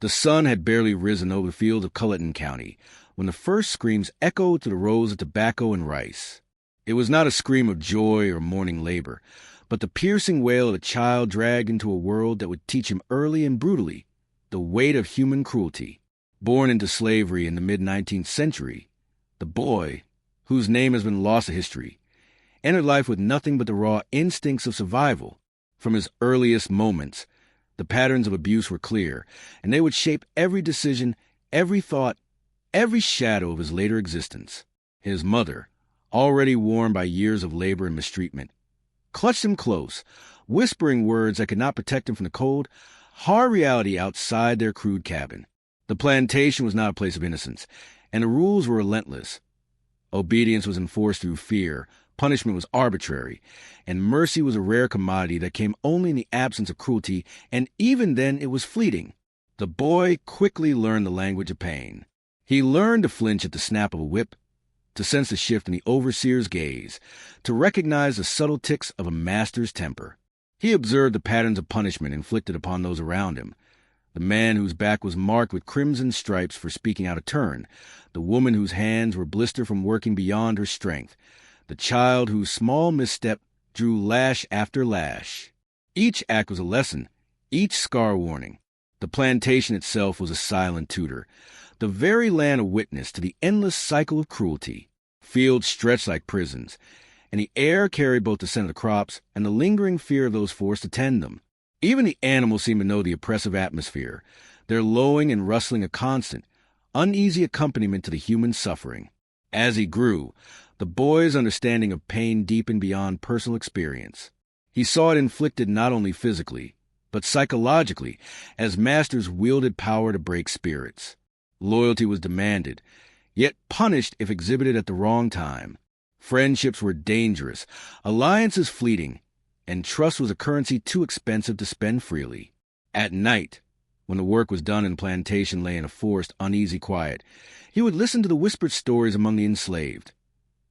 The sun had barely risen over the fields of Culleton County when the first screams echoed through the rows of tobacco and rice. It was not a scream of joy or morning labor, but the piercing wail of a child dragged into a world that would teach him early and brutally the weight of human cruelty. Born into slavery in the mid-19th century, the boy, whose name has been lost to history, entered life with nothing but the raw instincts of survival. From his earliest moments, the patterns of abuse were clear, and they would shape every decision, every thought, every shadow of his later existence. His mother, already worn by years of labor and mistreatment, clutched him close, whispering words that could not protect him from the cold, hard reality outside their crude cabin. The plantation was not a place of innocence, and the rules were relentless. Obedience was enforced through fear, punishment was arbitrary, and mercy was a rare commodity that came only in the absence of cruelty, and even then it was fleeting. The boy quickly learned the language of pain. He learned to flinch at the snap of a whip, to sense the shift in the overseer's gaze, to recognize the subtle ticks of a master's temper. He observed the patterns of punishment inflicted upon those around him. The man whose back was marked with crimson stripes for speaking out of turn, the woman whose hands were blistered from working beyond her strength, the child whose small misstep drew lash after lash. Each act was a lesson, each scar warning. The plantation itself was a silent tutor, the very land a witness to the endless cycle of cruelty. Fields stretched like prisons, and the air carried both the scent of the crops and the lingering fear of those forced to tend them. Even the animals seemed to know the oppressive atmosphere, their lowing and rustling a constant, uneasy accompaniment to the human suffering. As he grew, the boy's understanding of pain deepened beyond personal experience. He saw it inflicted not only physically, but psychologically, as masters wielded power to break spirits. Loyalty was demanded, yet punished if exhibited at the wrong time. Friendships were dangerous, alliances fleeting, and trust was a currency too expensive to spend freely. At night, when the work was done and the plantation lay in a forced, uneasy quiet, he would listen to the whispered stories among the enslaved.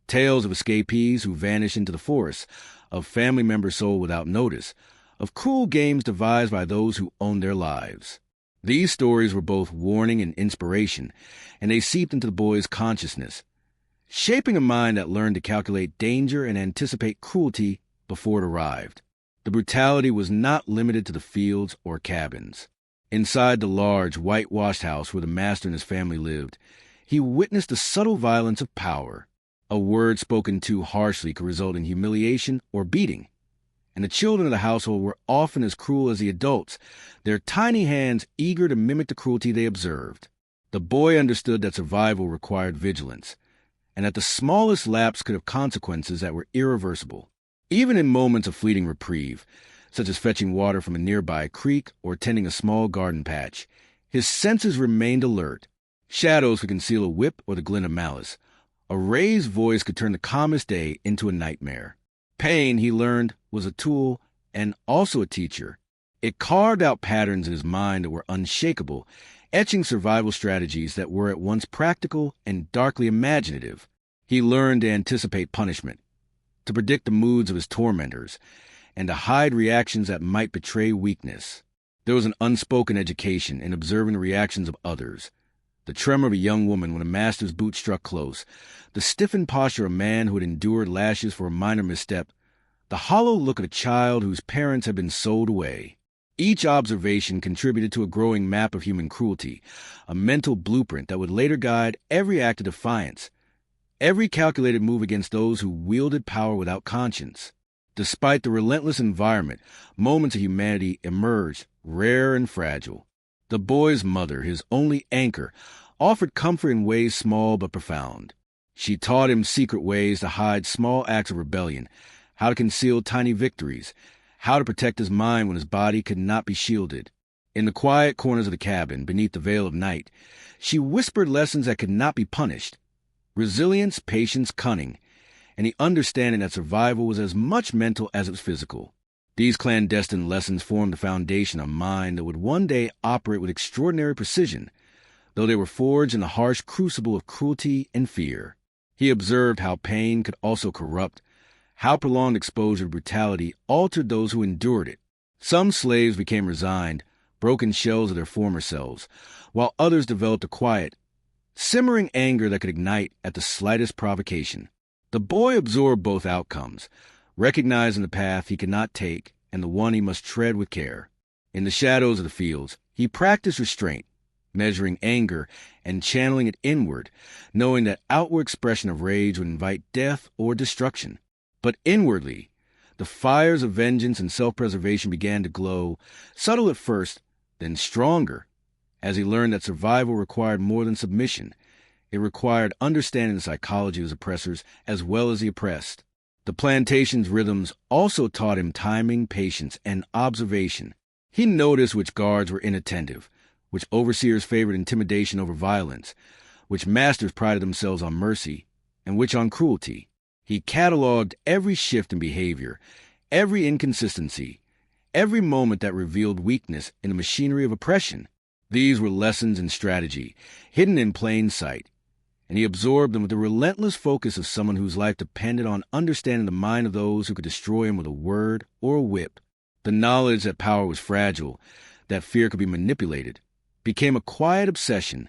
Tales of escapees who vanished into the forest, of family members sold without notice, of cruel games devised by those who owned their lives. These stories were both warning and inspiration, and they seeped into the boy's consciousness, shaping a mind that learned to calculate danger and anticipate cruelty before it arrived. The brutality was not limited to the fields or cabins. Inside the large, whitewashed house where the master and his family lived, he witnessed the subtle violence of power. A word spoken too harshly could result in humiliation or beating, and the children of the household were often as cruel as the adults, their tiny hands eager to mimic the cruelty they observed. The boy understood that survival required vigilance, and that the smallest lapse could have consequences that were irreversible. Even in moments of fleeting reprieve, such as fetching water from a nearby creek or tending a small garden patch, his senses remained alert. Shadows could conceal a whip or the glint of malice. A raised voice could turn the calmest day into a nightmare. Pain, he learned, was a tool and also a teacher. It carved out patterns in his mind that were unshakable, etching survival strategies that were at once practical and darkly imaginative. He learned to anticipate punishment, to predict the moods of his tormentors, and to hide reactions that might betray weakness. There was an unspoken education in observing the reactions of others. The tremor of a young woman when a master's boot struck close, the stiffened posture of a man who had endured lashes for a minor misstep, the hollow look of a child whose parents had been sold away. Each observation contributed to a growing map of human cruelty, a mental blueprint that would later guide every act of defiance, every calculated move against those who wielded power without conscience. Despite the relentless environment, moments of humanity emerged, rare and fragile. The boy's mother, his only anchor, offered comfort in ways small but profound. She taught him secret ways to hide small acts of rebellion, how to conceal tiny victories, how to protect his mind when his body could not be shielded. In the quiet corners of the cabin, beneath the veil of night, she whispered lessons that could not be punished. Resilience, patience, cunning, and the understanding that survival was as much mental as it was physical. These clandestine lessons formed the foundation of a mind that would one day operate with extraordinary precision, though they were forged in the harsh crucible of cruelty and fear. He observed how pain could also corrupt, how prolonged exposure to brutality altered those who endured it. Some slaves became resigned, broken shells of their former selves, while others developed a quiet, simmering anger that could ignite at the slightest provocation. The boy absorbed both outcomes, recognizing the path he could not take and the one he must tread with care. In the shadows of the fields, he practiced restraint, measuring anger and channeling it inward, knowing that outward expression of rage would invite death or destruction. But inwardly, the fires of vengeance and self-preservation began to glow, subtle at first, then stronger, as he learned that survival required more than submission. It required understanding the psychology of his oppressors as well as the oppressed. The plantation's rhythms also taught him timing, patience, and observation. He noticed which guards were inattentive, which overseers favored intimidation over violence, which masters prided themselves on mercy, and which on cruelty. He cataloged every shift in behavior, every inconsistency, every moment that revealed weakness in the machinery of oppression. These were lessons in strategy, hidden in plain sight, and he absorbed them with the relentless focus of someone whose life depended on understanding the mind of those who could destroy him with a word or a whip. The knowledge that power was fragile, that fear could be manipulated, became a quiet obsession,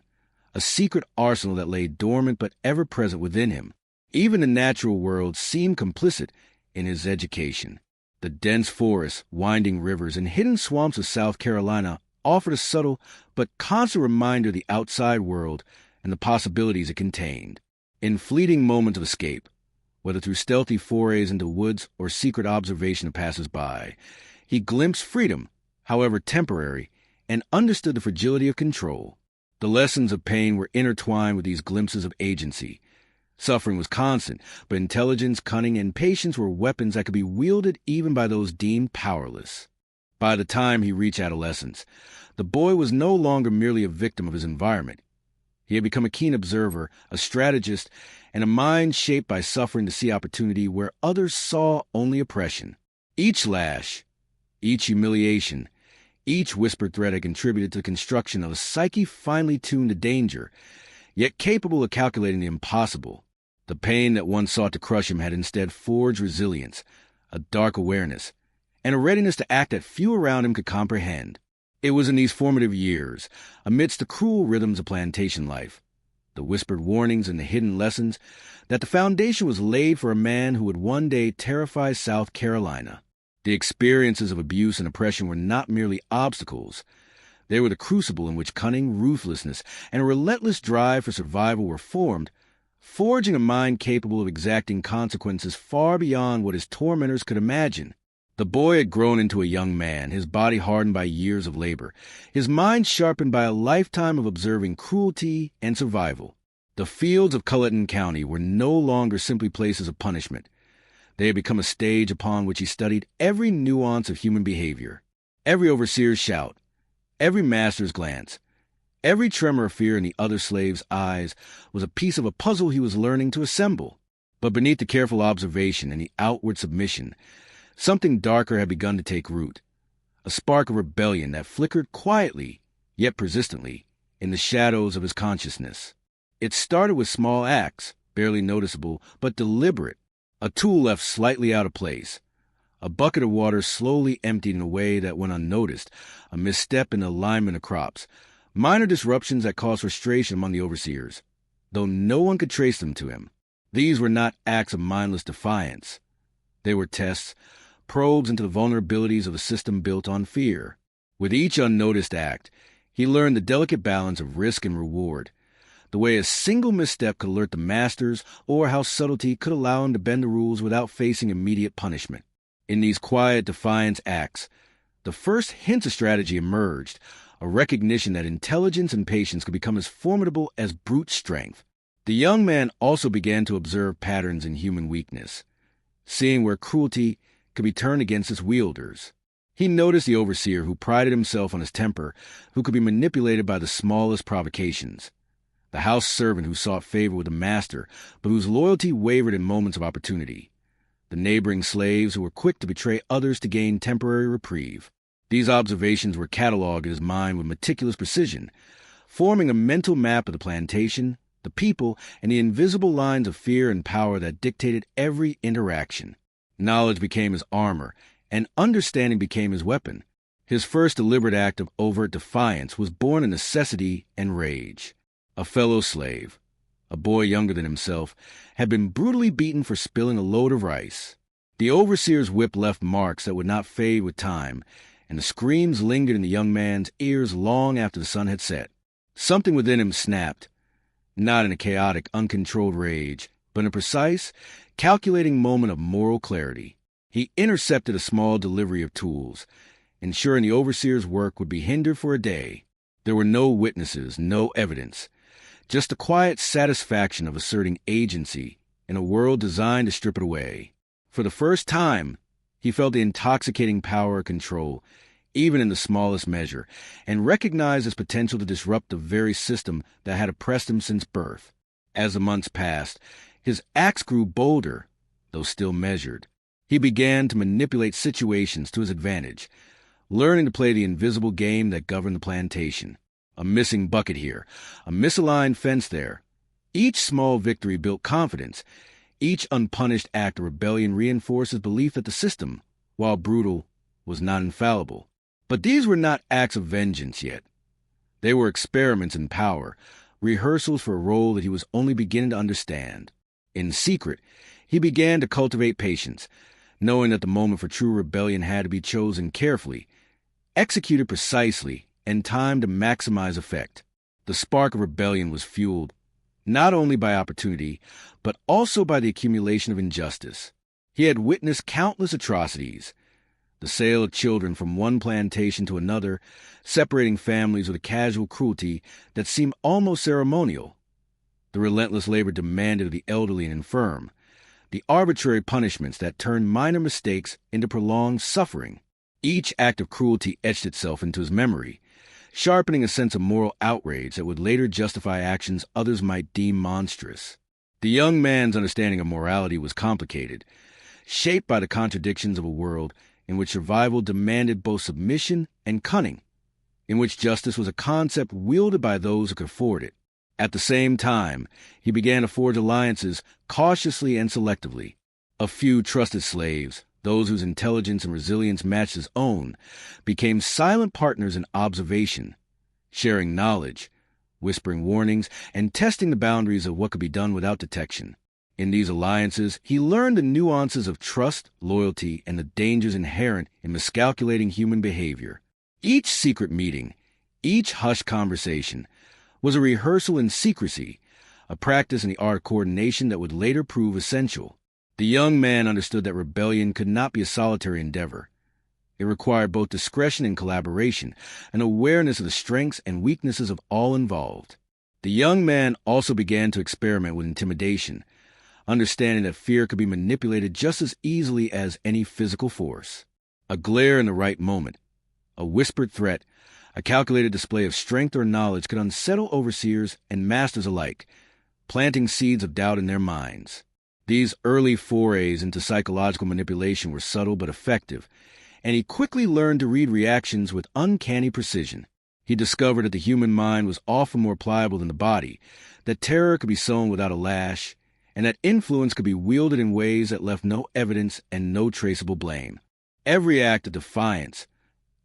a secret arsenal that lay dormant but ever present within him. Even the natural world seemed complicit in his education. The dense forests, winding rivers, and hidden swamps of South Carolina offered a subtle but constant reminder of the outside world and the possibilities it contained. In fleeting moments of escape, whether through stealthy forays into woods or secret observation of passers-by, he glimpsed freedom, however temporary, and understood the fragility of control. The lessons of pain were intertwined with these glimpses of agency. Suffering was constant, but intelligence, cunning, and patience were weapons that could be wielded even by those deemed powerless. By the time he reached adolescence, the boy was no longer merely a victim of his environment. He had become a keen observer, a strategist, and a mind shaped by suffering to see opportunity where others saw only oppression. Each lash, each humiliation, each whispered threat had contributed to the construction of a psyche finely tuned to danger, yet capable of calculating the impossible. The pain that once sought to crush him had instead forged resilience, a dark awareness, and a readiness to act that few around him could comprehend. It was in these formative years, amidst the cruel rhythms of plantation life, the whispered warnings and the hidden lessons, that the foundation was laid for a man who would one day terrify South Carolina. The experiences of abuse and oppression were not merely obstacles. They were the crucible in which cunning, ruthlessness, and a relentless drive for survival were formed, forging a mind capable of exacting consequences far beyond what his tormentors could imagine. The boy had grown into a young man, his body hardened by years of labor, his mind sharpened by a lifetime of observing cruelty and survival. The fields of Culleton County were no longer simply places of punishment. They had become a stage upon which he studied every nuance of human behavior, every overseer's shout, every master's glance, every tremor of fear in the other slave's eyes was a piece of a puzzle he was learning to assemble. But beneath the careful observation and the outward submission, something darker had begun to take root, a spark of rebellion that flickered quietly, yet persistently, in the shadows of his consciousness. It started with small acts, barely noticeable, but deliberate. A tool left slightly out of place, a bucket of water slowly emptied in a way that went unnoticed, a misstep in the alignment of crops, minor disruptions that caused frustration among the overseers, though no one could trace them to him. These were not acts of mindless defiance. They were tests, probes into the vulnerabilities of a system built on fear. With each unnoticed act, he learned the delicate balance of risk and reward, the way a single misstep could alert the masters or how subtlety could allow him to bend the rules without facing immediate punishment. In these quiet defiance acts, the first hints of strategy emerged, a recognition that intelligence and patience could become as formidable as brute strength. The young man also began to observe patterns in human weakness, seeing where cruelty could be turned against its wielders. He noticed the overseer who prided himself on his temper, who could be manipulated by the smallest provocations. The house servant who sought favor with the master, but whose loyalty wavered in moments of opportunity. The neighboring slaves who were quick to betray others to gain temporary reprieve. These observations were cataloged in his mind with meticulous precision, forming a mental map of the plantation, the people, and the invisible lines of fear and power that dictated every interaction. Knowledge became his armor, and understanding became his weapon. His first deliberate act of overt defiance was born of necessity and rage. A fellow slave, a boy younger than himself, had been brutally beaten for spilling a load of rice. The overseer's whip left marks that would not fade with time, and the screams lingered in the young man's ears long after the sun had set. Something within him snapped, not in a chaotic, uncontrolled rage, but in a precise, calculating moment of moral clarity. He intercepted a small delivery of tools, ensuring the overseer's work would be hindered for a day. There were no witnesses, no evidence, just the quiet satisfaction of asserting agency in a world designed to strip it away. For the first time, he felt the intoxicating power of control, even in the smallest measure, and recognized his potential to disrupt the very system that had oppressed him since birth. As the months passed, his acts grew bolder, though still measured. He began to manipulate situations to his advantage, learning to play the invisible game that governed the plantation. A missing bucket here, a misaligned fence there. Each small victory built confidence. Each unpunished act of rebellion reinforced his belief that the system, while brutal, was not infallible. But these were not acts of vengeance yet. They were experiments in power, rehearsals for a role that he was only beginning to understand. In secret, he began to cultivate patience, knowing that the moment for true rebellion had to be chosen carefully, executed precisely, and timed to maximize effect. The spark of rebellion was fueled not only by opportunity, but also by the accumulation of injustice. He had witnessed countless atrocities, the sale of children from one plantation to another, separating families with a casual cruelty that seemed almost ceremonial, the relentless labor demanded of the elderly and infirm, the arbitrary punishments that turned minor mistakes into prolonged suffering. Each act of cruelty etched itself into his memory, sharpening a sense of moral outrage that would later justify actions others might deem monstrous. The young man's understanding of morality was complicated, shaped by the contradictions of a world in which survival demanded both submission and cunning, in which justice was a concept wielded by those who could afford it. At the same time, he began to forge alliances cautiously and selectively. A few trusted slaves, those whose intelligence and resilience matched his own, became silent partners in observation, sharing knowledge, whispering warnings, and testing the boundaries of what could be done without detection. In these alliances, he learned the nuances of trust, loyalty, and the dangers inherent in miscalculating human behavior. Each secret meeting, each hushed conversation, was a rehearsal in secrecy, a practice in the art of coordination that would later prove essential. The young man understood that rebellion could not be a solitary endeavor. It required both discretion and collaboration, an awareness of the strengths and weaknesses of all involved. The young man also began to experiment with intimidation, understanding that fear could be manipulated just as easily as any physical force. A glare in the right moment, a whispered threat, a calculated display of strength or knowledge could unsettle overseers and masters alike, planting seeds of doubt in their minds. These early forays into psychological manipulation were subtle but effective, and he quickly learned to read reactions with uncanny precision. He discovered that the human mind was often more pliable than the body, that terror could be sown without a lash, and that influence could be wielded in ways that left no evidence and no traceable blame. Every act of defiance,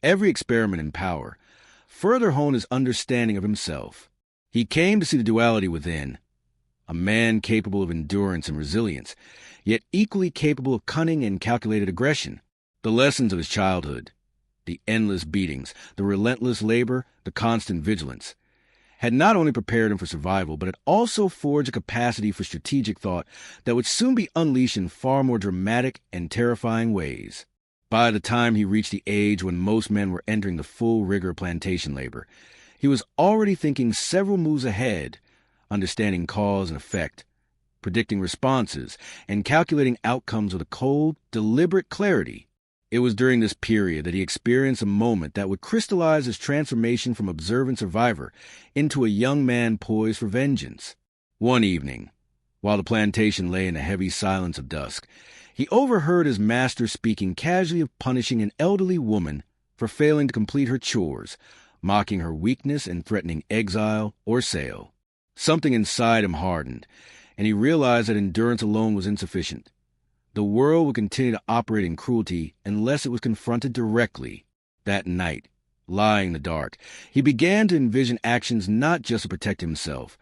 every experiment in power, further honed his understanding of himself. He came to see the duality within, a man capable of endurance and resilience, yet equally capable of cunning and calculated aggression. The lessons of his childhood, the endless beatings, the relentless labor, the constant vigilance, had not only prepared him for survival, but had also forged a capacity for strategic thought that would soon be unleashed in far more dramatic and terrifying ways. By the time he reached the age when most men were entering the full rigor of plantation labor, he was already thinking several moves ahead, understanding cause and effect, predicting responses, and calculating outcomes with a cold, deliberate clarity. It was during this period that he experienced a moment that would crystallize his transformation from observant survivor into a young man poised for vengeance. One evening, while the plantation lay in the heavy silence of dusk, he overheard his master speaking casually of punishing an elderly woman for failing to complete her chores, mocking her weakness and threatening exile or sale. Something inside him hardened, and he realized that endurance alone was insufficient. The world would continue to operate in cruelty unless it was confronted directly. That night, lying in the dark, he began to envision actions not just to protect himself,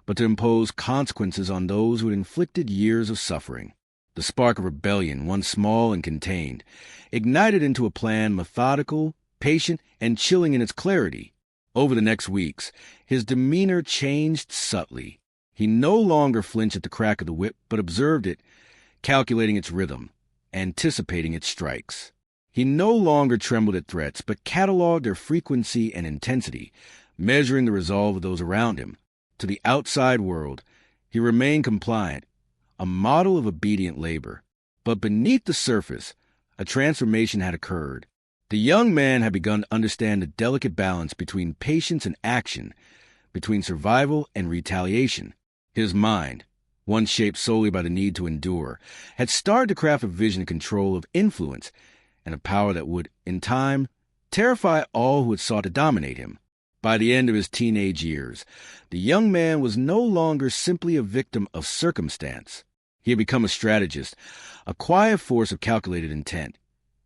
but to impose consequences on those who had inflicted years of suffering. The spark of rebellion, once small and contained, ignited into a plan methodical, patient, and chilling in its clarity. Over the next weeks, his demeanor changed subtly. He no longer flinched at the crack of the whip, but observed it, calculating its rhythm, anticipating its strikes. He no longer trembled at threats, but cataloged their frequency and intensity, measuring the resolve of those around him. To the outside world, he remained compliant, a model of obedient labor. But beneath the surface, a transformation had occurred. The young man had begun to understand the delicate balance between patience and action, between survival and retaliation. His mind, once shaped solely by the need to endure, had started to craft a vision of control, of influence, and a power that would, in time, terrify all who had sought to dominate him. By the end of his teenage years, the young man was no longer simply a victim of circumstance. He had become a strategist, a quiet force of calculated intent,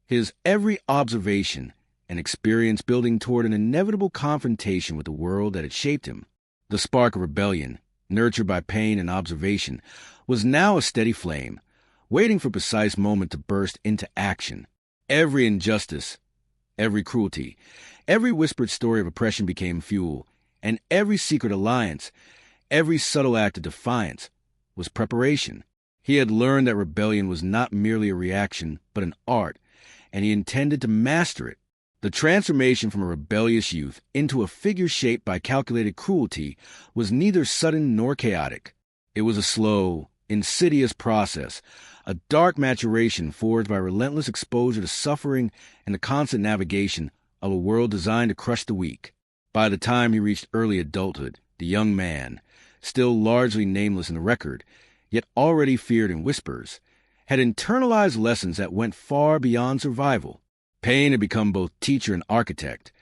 his every observation and experience building toward an inevitable confrontation with the world that had shaped him. The spark of rebellion, nurtured by pain and observation, was now a steady flame, waiting for a precise moment to burst into action. Every injustice, every cruelty, every whispered story of oppression became fuel, and every secret alliance, every subtle act of defiance, was preparation. He had learned that rebellion was not merely a reaction, but an art, and he intended to master it. The transformation from a rebellious youth into a figure shaped by calculated cruelty was neither sudden nor chaotic. It was a slow, insidious process, a dark maturation forged by relentless exposure to suffering and the constant navigation of a world designed to crush the weak. By the time he reached early adulthood, the young man, still largely nameless in the record, yet already feared in whispers, had internalized lessons that went far beyond survival. Pain had become both teacher and architect,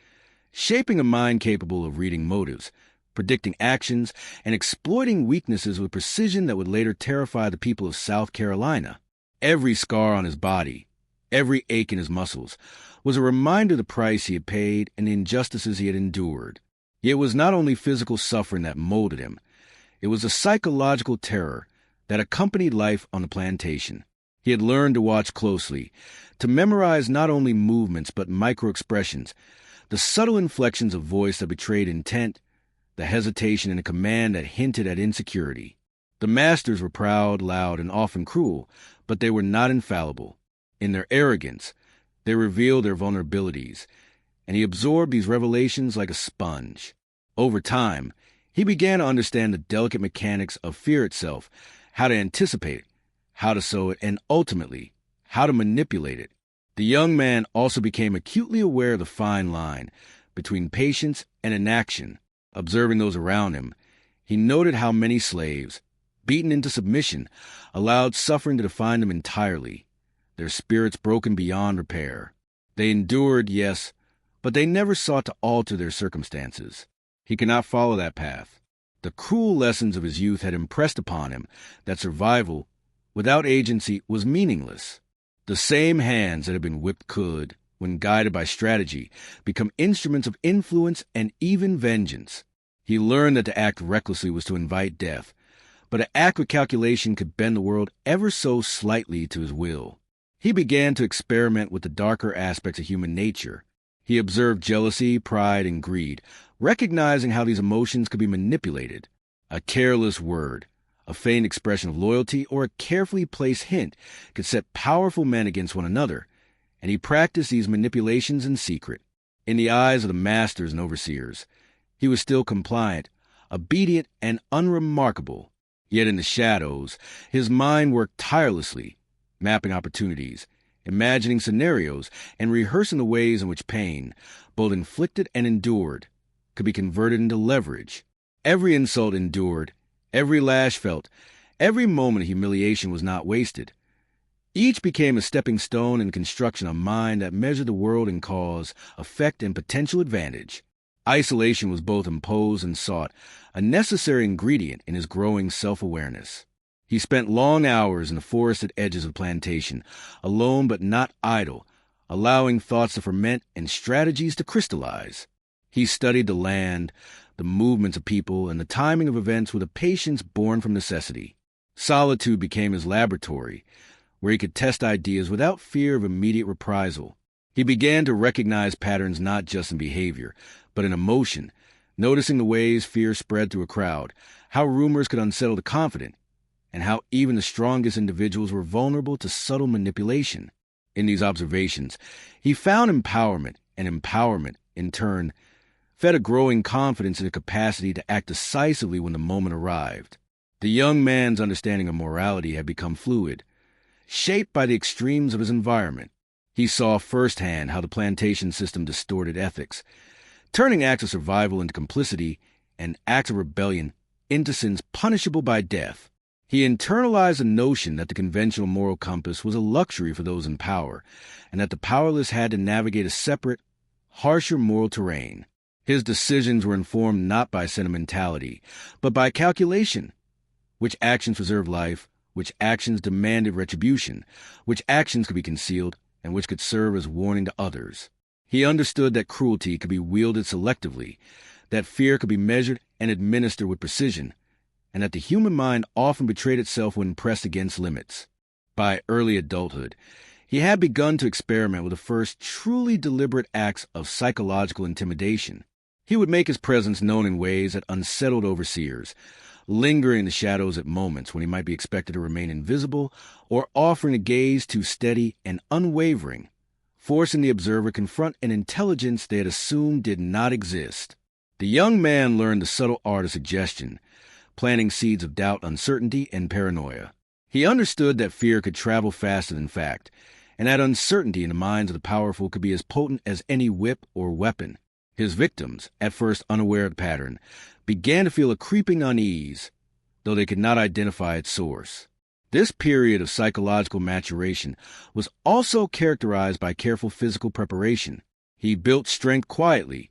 shaping a mind capable of reading motives, predicting actions, and exploiting weaknesses with precision that would later terrify the people of South Carolina. Every scar on his body, every ache in his muscles, was a reminder of the price he had paid and the injustices he had endured. Yet it was not only physical suffering that molded him, it was a psychological terror that accompanied life on the plantation. He had learned to watch closely, to memorize not only movements but micro-expressions, the subtle inflections of voice that betrayed intent, the hesitation and a command that hinted at insecurity. The masters were proud, loud, and often cruel, but they were not infallible. In their arrogance, they revealed their vulnerabilities, and he absorbed these revelations like a sponge. Over time, he began to understand the delicate mechanics of fear itself, how to anticipate it, how to sow it, and ultimately, how to manipulate it. The young man also became acutely aware of the fine line between patience and inaction. Observing those around him, he noted how many slaves, beaten into submission, allowed suffering to define them entirely, their spirits broken beyond repair. They endured, yes, but they never sought to alter their circumstances. He could not follow that path. The cruel lessons of his youth had impressed upon him that survival, without agency, was meaningless. The same hands that had been whipped could, when guided by strategy, become instruments of influence and even vengeance. He learned that to act recklessly was to invite death, but to act with calculation could bend the world ever so slightly to his will. He began to experiment with the darker aspects of human nature. He observed jealousy, pride, and greed, recognizing how these emotions could be manipulated. A careless word, a feigned expression of loyalty, or a carefully placed hint could set powerful men against one another, and he practiced these manipulations in secret. In the eyes of the masters and overseers, he was still compliant, obedient, and unremarkable. Yet in the shadows, his mind worked tirelessly, mapping opportunities, imagining scenarios, and rehearsing the ways in which pain, both inflicted and endured, could be converted into leverage. Every insult endured, every lash felt, every moment of humiliation was not wasted. Each became a stepping stone in construction of mind that measured the world in cause, effect, and potential advantage. Isolation was both imposed and sought, a necessary ingredient in his growing self-awareness. He spent long hours in the forested edges of the plantation, alone but not idle, allowing thoughts to ferment and strategies to crystallize. He studied the land, the movements of people, and the timing of events with a patience born from necessity. Solitude became his laboratory, where he could test ideas without fear of immediate reprisal. He began to recognize patterns not just in behavior, but in emotion, noticing the ways fear spread through a crowd, how rumors could unsettle the confident, and how even the strongest individuals were vulnerable to subtle manipulation. In these observations, he found empowerment, and empowerment, in turn, fed a growing confidence in the capacity to act decisively when the moment arrived. The young man's understanding of morality had become fluid, shaped by the extremes of his environment. He saw firsthand how the plantation system distorted ethics, turning acts of survival into complicity and acts of rebellion into sins punishable by death. He internalized the notion that the conventional moral compass was a luxury for those in power, and that the powerless had to navigate a separate, harsher moral terrain. His decisions were informed not by sentimentality, but by calculation. Which actions preserved life, which actions demanded retribution, which actions could be concealed, and which could serve as warning to others. He understood that cruelty could be wielded selectively, that fear could be measured and administered with precision, and that the human mind often betrayed itself when pressed against limits. By early adulthood, he had begun to experiment with the first truly deliberate acts of psychological intimidation. He would make his presence known in ways that unsettled overseers, lingering in the shadows at moments when he might be expected to remain invisible, or offering a gaze too steady and unwavering, forcing the observer to confront an intelligence they had assumed did not exist. The young man learned the subtle art of suggestion, planting seeds of doubt, uncertainty, and paranoia. He understood that fear could travel faster than fact, and that uncertainty in the minds of the powerful could be as potent as any whip or weapon. His victims, at first unaware of the pattern, began to feel a creeping unease, though they could not identify its source. This period of psychological maturation was also characterized by careful physical preparation. He built strength quietly,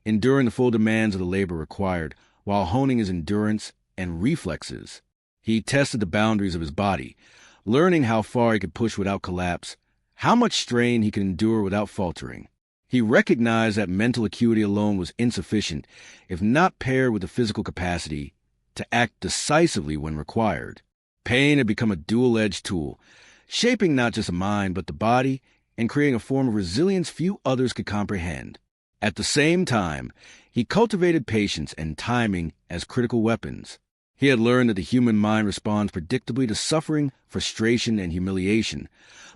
enduring the full demands of the labor required, while honing his endurance and reflexes. He tested the boundaries of his body, learning how far he could push without collapse, how much strain he could endure without faltering. He recognized that mental acuity alone was insufficient if not paired with the physical capacity to act decisively when required. Pain had become a dual-edged tool, shaping not just the mind but the body and creating a form of resilience few others could comprehend. At the same time, he cultivated patience and timing as critical weapons. He had learned that the human mind responds predictably to suffering, frustration, and humiliation,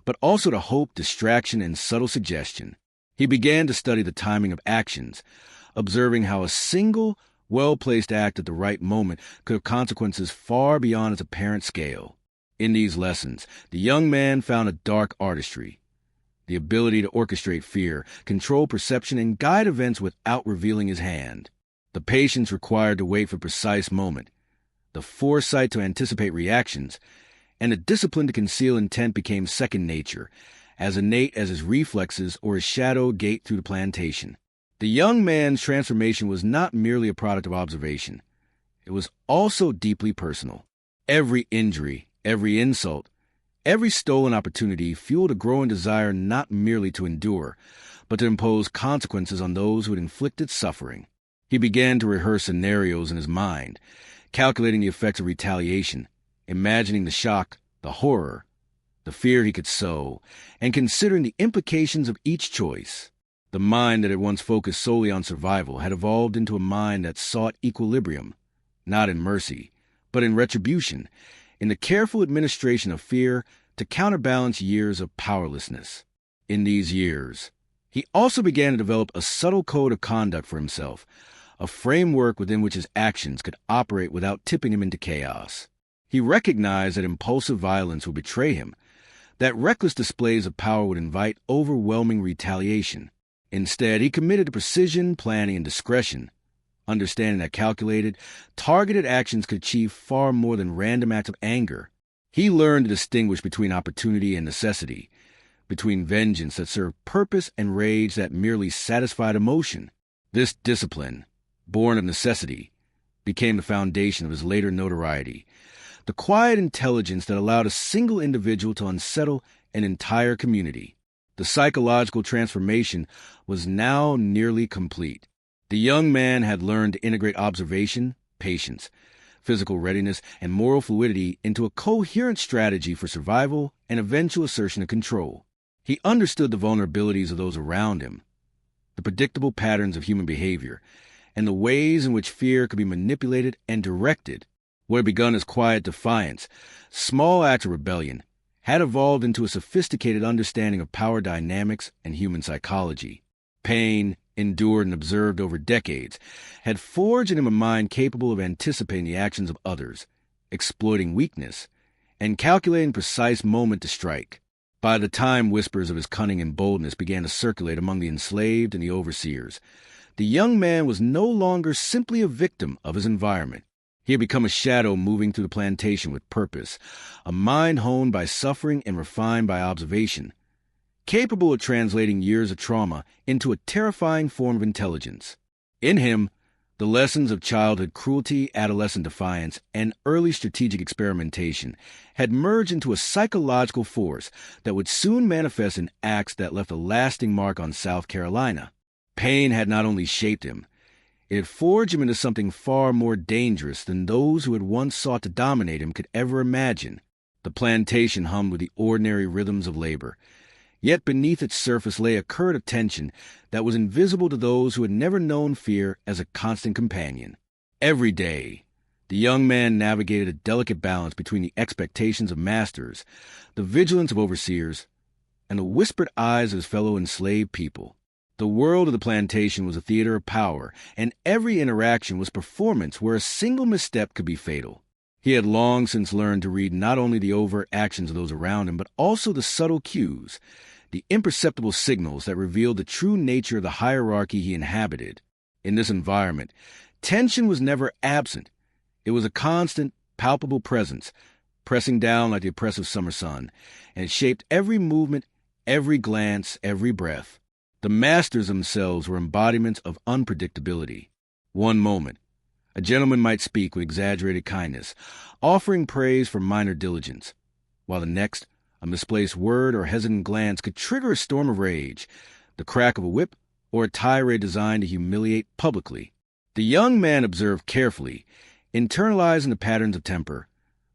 but also to hope, distraction, and subtle suggestion. He began to study the timing of actions, observing how a single, well-placed act at the right moment could have consequences far beyond its apparent scale. In these lessons, the young man found a dark artistry, the ability to orchestrate fear, control perception, and guide events without revealing his hand. The patience required to wait for a precise moment, the foresight to anticipate reactions, and the discipline to conceal intent became second nature, as innate as his reflexes or his shadow gait through the plantation. The young man's transformation was not merely a product of observation. It was also deeply personal. Every injury, every insult, every stolen opportunity fueled a growing desire not merely to endure, but to impose consequences on those who had inflicted suffering. He began to rehearse scenarios in his mind, calculating the effects of retaliation, imagining the shock, the horror, the fear he could sow, and considering the implications of each choice. The mind that had once focused solely on survival had evolved into a mind that sought equilibrium, not in mercy, but in retribution, in the careful administration of fear to counterbalance years of powerlessness. In these years, he also began to develop a subtle code of conduct for himself, a framework within which his actions could operate without tipping him into chaos. He recognized that impulsive violence would betray him, that reckless displays of power would invite overwhelming retaliation. Instead, he committed to precision, planning, and discretion, understanding that calculated, targeted actions could achieve far more than random acts of anger. He learned to distinguish between opportunity and necessity, between vengeance that served purpose and rage that merely satisfied emotion. This discipline, born of necessity, became the foundation of his later notoriety, the quiet intelligence that allowed a single individual to unsettle an entire community. The psychological transformation was now nearly complete. The young man had learned to integrate observation, patience, physical readiness, and moral fluidity into a coherent strategy for survival and eventual assertion of control. He understood the vulnerabilities of those around him, the predictable patterns of human behavior, and the ways in which fear could be manipulated and directed. What had begun as quiet defiance, small acts of rebellion, had evolved into a sophisticated understanding of power dynamics and human psychology. Pain, endured and observed over decades, had forged in him a mind capable of anticipating the actions of others, exploiting weakness, and calculating the precise moment to strike. By the time whispers of his cunning and boldness began to circulate among the enslaved and the overseers, the young man was no longer simply a victim of his environment. He had become a shadow moving through the plantation with purpose, a mind honed by suffering and refined by observation, capable of translating years of trauma into a terrifying form of intelligence. In him, the lessons of childhood cruelty, adolescent defiance, and early strategic experimentation had merged into a psychological force that would soon manifest in acts that left a lasting mark on South Carolina. Pain had not only shaped him, it had forged him into something far more dangerous than those who had once sought to dominate him could ever imagine. The plantation hummed with the ordinary rhythms of labor, yet beneath its surface lay a current of tension that was invisible to those who had never known fear as a constant companion. Every day, the young man navigated a delicate balance between the expectations of masters, the vigilance of overseers, and the whispered eyes of his fellow enslaved people. The world of the plantation was a theater of power, and every interaction was performance where a single misstep could be fatal. He had long since learned to read not only the overt actions of those around him, but also the subtle cues, the imperceptible signals that revealed the true nature of the hierarchy he inhabited. In this environment, tension was never absent. It was a constant, palpable presence, pressing down like the oppressive summer sun, and it shaped every movement, every glance, every breath. The masters themselves were embodiments of unpredictability. One moment, a gentleman might speak with exaggerated kindness, offering praise for minor diligence, while the next, a misplaced word or hesitant glance could trigger a storm of rage, the crack of a whip, or a tirade designed to humiliate publicly. The young man observed carefully, internalizing the patterns of temper,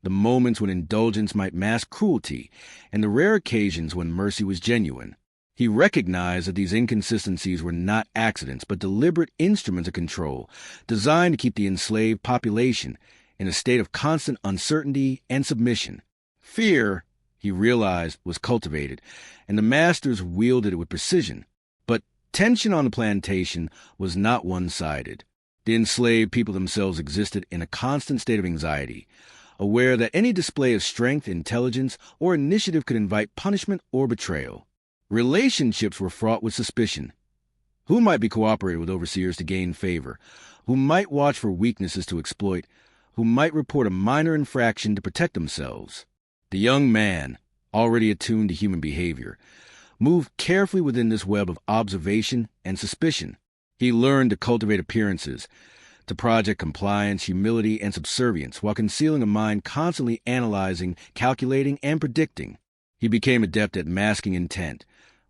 the moments when indulgence might mask cruelty, and the rare occasions when mercy was genuine. He recognized that these inconsistencies were not accidents, but deliberate instruments of control, designed to keep the enslaved population in a state of constant uncertainty and submission. Fear, he realized, was cultivated, and the masters wielded it with precision. But tension on the plantation was not one-sided. The enslaved people themselves existed in a constant state of anxiety, aware that any display of strength, intelligence, or initiative could invite punishment or betrayal. Relationships were fraught with suspicion. Who might be cooperating with overseers to gain favor? Who might watch for weaknesses to exploit? Who might report a minor infraction to protect themselves? The young man, already attuned to human behavior, moved carefully within this web of observation and suspicion. He learned to cultivate appearances, to project compliance, humility, and subservience, while concealing a mind constantly analyzing, calculating, and predicting. He became adept at masking intent,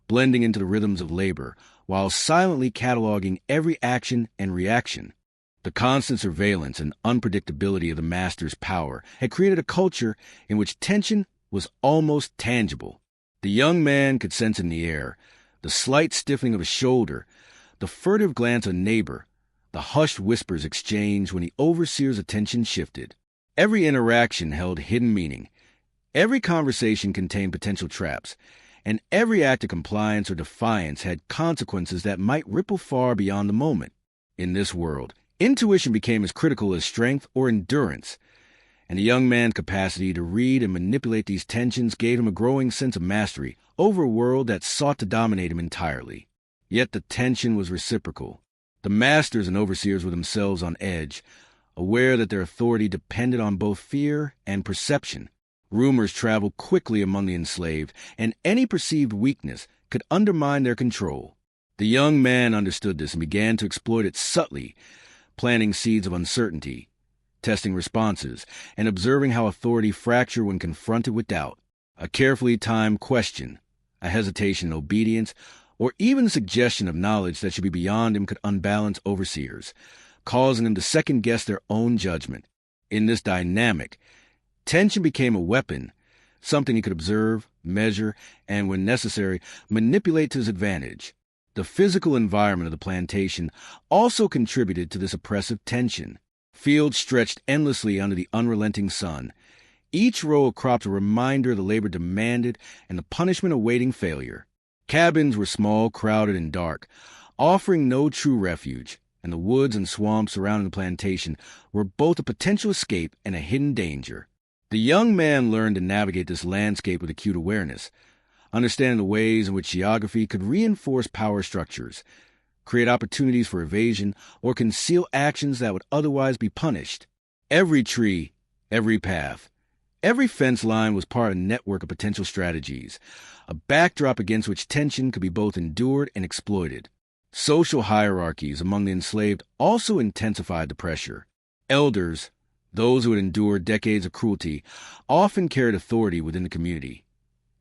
blending into the rhythms of labor, while silently cataloging every action and reaction. The constant surveillance and unpredictability of the master's power had created a culture in which tension was almost tangible. The young man could sense in the air the slight stiffening of a shoulder, the furtive glance of a neighbor, the hushed whispers exchanged when the overseer's attention shifted. Every interaction held hidden meaning. Every conversation contained potential traps, and every act of compliance or defiance had consequences that might ripple far beyond the moment. In this world, intuition became as critical as strength or endurance, and the young man's capacity to read and manipulate these tensions gave him a growing sense of mastery over a world that sought to dominate him entirely. Yet the tension was reciprocal. The masters and overseers were themselves on edge, aware that their authority depended on both fear and perception. Rumors traveled quickly among the enslaved, and any perceived weakness could undermine their control. The young man understood this and began to exploit it subtly, planting seeds of uncertainty, testing responses, and observing how authority fractured when confronted with doubt. A carefully timed question, A hesitation in obedience, or even the suggestion of knowledge that should be beyond him could unbalance overseers, causing them to second-guess their own judgment. In this dynamic, tension became a weapon, something he could observe, measure, and, when necessary, manipulate to his advantage. The physical environment of the plantation also contributed to this oppressive tension. Fields stretched endlessly under the unrelenting sun, each row of crops a reminder of the labor demanded and the punishment awaiting failure. Cabins were small, crowded, and dark, offering no true refuge, and the woods and swamps surrounding the plantation were both a potential escape and a hidden danger. The young man learned to navigate this landscape with acute awareness, understanding the ways in which geography could reinforce power structures, create opportunities for evasion, or conceal actions that would otherwise be punished. Every tree, every path, every fence line was part of a network of potential strategies, a backdrop against which tension could be both endured and exploited. Social hierarchies among the enslaved also intensified the pressure. Elders, those who had endured decades of cruelty, often carried authority within the community,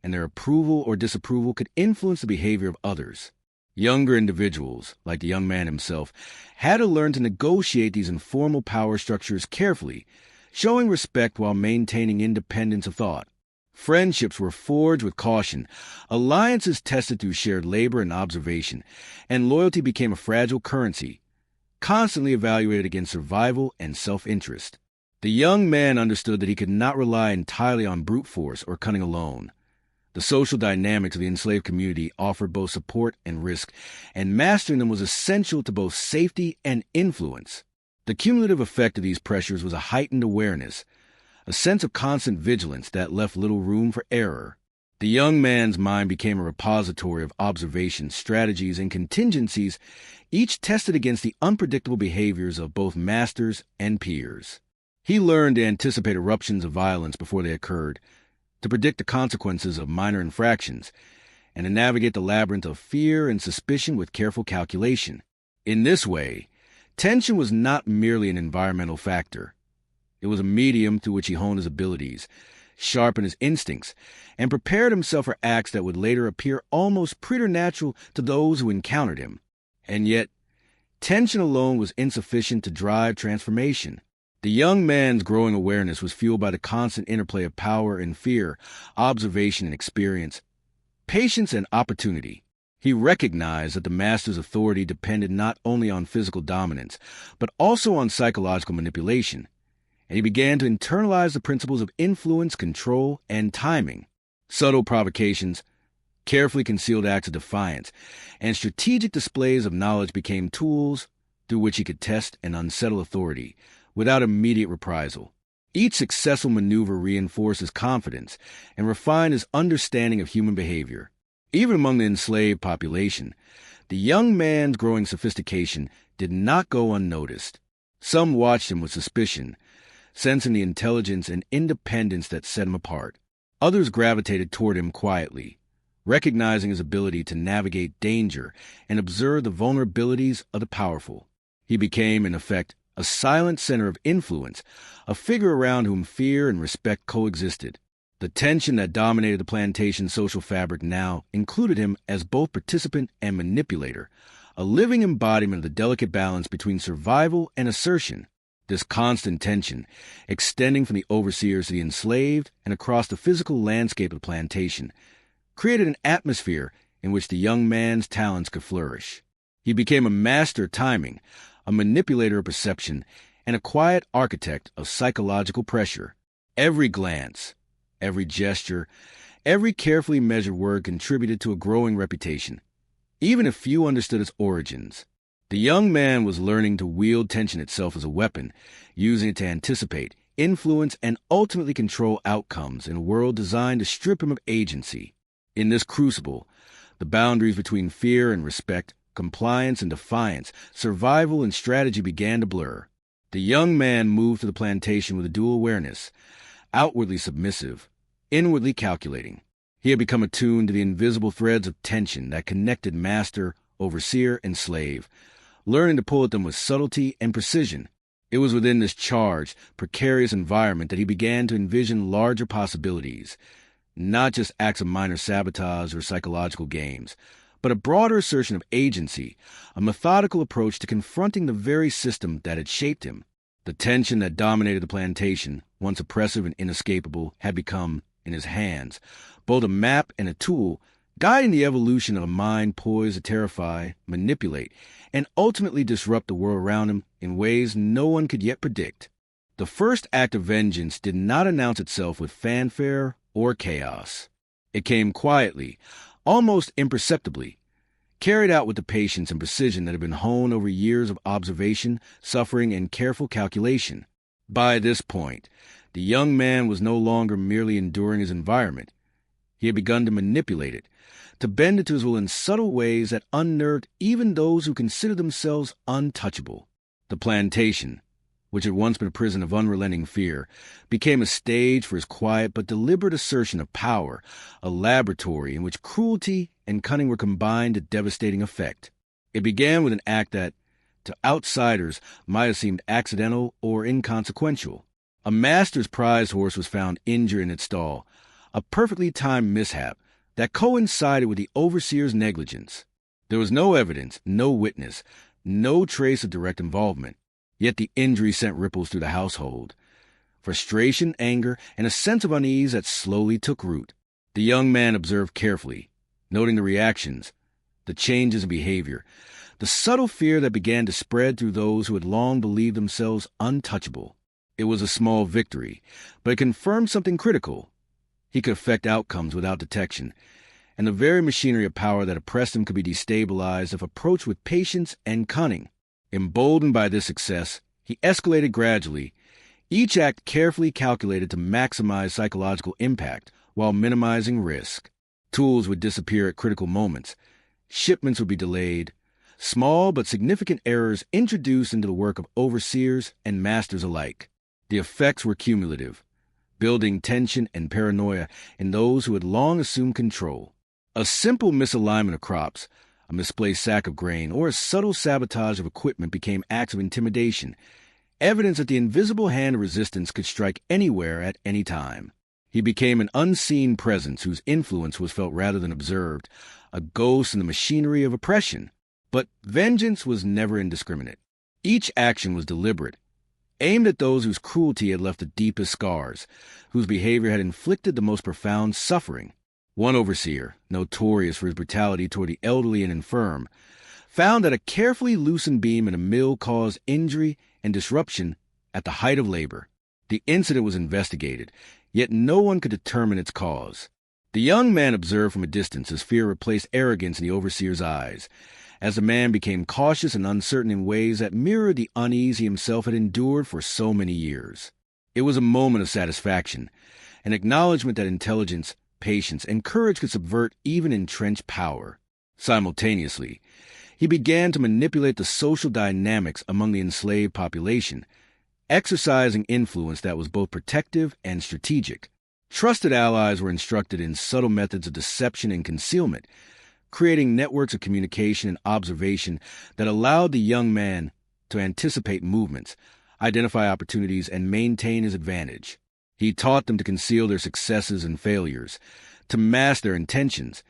and their approval or disapproval could influence the behavior of others. Younger individuals, like the young man himself, had to learn to negotiate these informal power structures carefully, showing respect while maintaining independence of thought. Friendships were forged with caution, alliances tested through shared labor and observation, and loyalty became a fragile currency, constantly evaluated against survival and self-interest. The young man understood that he could not rely entirely on brute force or cunning alone. The social dynamics of the enslaved community offered both support and risk, and mastering them was essential to both safety and influence. The cumulative effect of these pressures was a heightened awareness, a sense of constant vigilance that left little room for error. The young man's mind became a repository of observations, strategies, and contingencies, each tested against the unpredictable behaviors of both masters and peers. He learned to anticipate eruptions of violence before they occurred, to predict the consequences of minor infractions, and to navigate the labyrinth of fear and suspicion with careful calculation. In this way, tension was not merely an environmental factor. It was a medium through which he honed his abilities, sharpened his instincts, and prepared himself for acts that would later appear almost preternatural to those who encountered him. And yet, tension alone was insufficient to drive transformation. The young man's growing awareness was fueled by the constant interplay of power and fear, observation and experience, patience and opportunity. He recognized that the master's authority depended not only on physical dominance, but also on psychological manipulation, and he began to internalize the principles of influence, control, and timing. Subtle provocations, carefully concealed acts of defiance, and strategic displays of knowledge became tools through which he could test and unsettle authority, without immediate reprisal. Each successful maneuver reinforced his confidence and refined his understanding of human behavior. Even among the enslaved population, the young man's growing sophistication did not go unnoticed. Some watched him with suspicion, sensing the intelligence and independence that set him apart. Others gravitated toward him quietly, recognizing his ability to navigate danger and observe the vulnerabilities of the powerful. He became, in effect, a silent center of influence, a figure around whom fear and respect coexisted. The tension that dominated the plantation's social fabric now included him as both participant and manipulator, a living embodiment of the delicate balance between survival and assertion. This constant tension, extending from the overseers to the enslaved and across the physical landscape of the plantation, created an atmosphere in which the young man's talents could flourish. He became a master of timing, a manipulator of perception, and a quiet architect of psychological pressure. Every glance, every gesture, every carefully measured word contributed to a growing reputation, even if few understood its origins. The young man was learning to wield tension itself as a weapon, using it to anticipate, influence, and ultimately control outcomes in a world designed to strip him of agency. In this crucible, the boundaries between fear and respect, compliance and defiance, survival and strategy began to blur. The young man moved to the plantation with a dual awareness, outwardly submissive, inwardly calculating. He had become attuned to the invisible threads of tension that connected master, overseer, and slave, learning to pull at them with subtlety and precision. It was within this charged, precarious environment that he began to envision larger possibilities, not just acts of minor sabotage or psychological games, but a broader assertion of agency, a methodical approach to confronting the very system that had shaped him. The tension that dominated the plantation, once oppressive and inescapable, had become, in his hands, both a map and a tool, guiding the evolution of a mind poised to terrify, manipulate, and ultimately disrupt the world around him in ways no one could yet predict. The first act of vengeance did not announce itself with fanfare or chaos. It came quietly, almost imperceptibly, carried out with the patience and precision that had been honed over years of observation, suffering, and careful calculation. By this point, the young man was no longer merely enduring his environment. He had begun to manipulate it, to bend it to his will in subtle ways that unnerved even those who considered themselves untouchable. The plantation, which had once been a prison of unrelenting fear, became a stage for his quiet but deliberate assertion of power, a laboratory in which cruelty and cunning were combined to devastating effect. It began with an act that, to outsiders, might have seemed accidental or inconsequential. A master's prize horse was found injured in its stall, a perfectly timed mishap that coincided with the overseer's negligence. There was no evidence, no witness, no trace of direct involvement. Yet the injury sent ripples through the household. Frustration, anger, and a sense of unease that slowly took root. The young man observed carefully, noting the reactions, the changes in behavior, the subtle fear that began to spread through those who had long believed themselves untouchable. It was a small victory, but it confirmed something critical. He could affect outcomes without detection, and the very machinery of power that oppressed him could be destabilized if approached with patience and cunning. Emboldened by this success, he escalated gradually, each act carefully calculated to maximize psychological impact while minimizing risk. Tools would disappear at critical moments. Shipments would be delayed. Small but significant errors introduced into the work of overseers and masters alike. The effects were cumulative, building tension and paranoia in those who had long assumed control. A simple misalignment of crops, a misplaced sack of grain, or a subtle sabotage of equipment became acts of intimidation, evidence that the invisible hand of resistance could strike anywhere at any time. He became an unseen presence whose influence was felt rather than observed, a ghost in the machinery of oppression. But vengeance was never indiscriminate. Each action was deliberate, aimed at those whose cruelty had left the deepest scars, whose behavior had inflicted the most profound suffering. One overseer, notorious for his brutality toward the elderly and infirm, found that a carefully loosened beam in a mill caused injury and disruption at the height of labor. The incident was investigated, yet no one could determine its cause. The young man observed from a distance as fear replaced arrogance in the overseer's eyes, as the man became cautious and uncertain in ways that mirrored the unease he himself had endured for so many years. It was a moment of satisfaction, an acknowledgement that intelligence, patience, and courage could subvert even entrenched power. Simultaneously, he began to manipulate the social dynamics among the enslaved population, exercising influence that was both protective and strategic. Trusted allies were instructed in subtle methods of deception and concealment, creating networks of communication and observation that allowed the young man to anticipate movements, identify opportunities, and maintain his advantage. He taught them to conceal their successes and failures, to mask their intentions,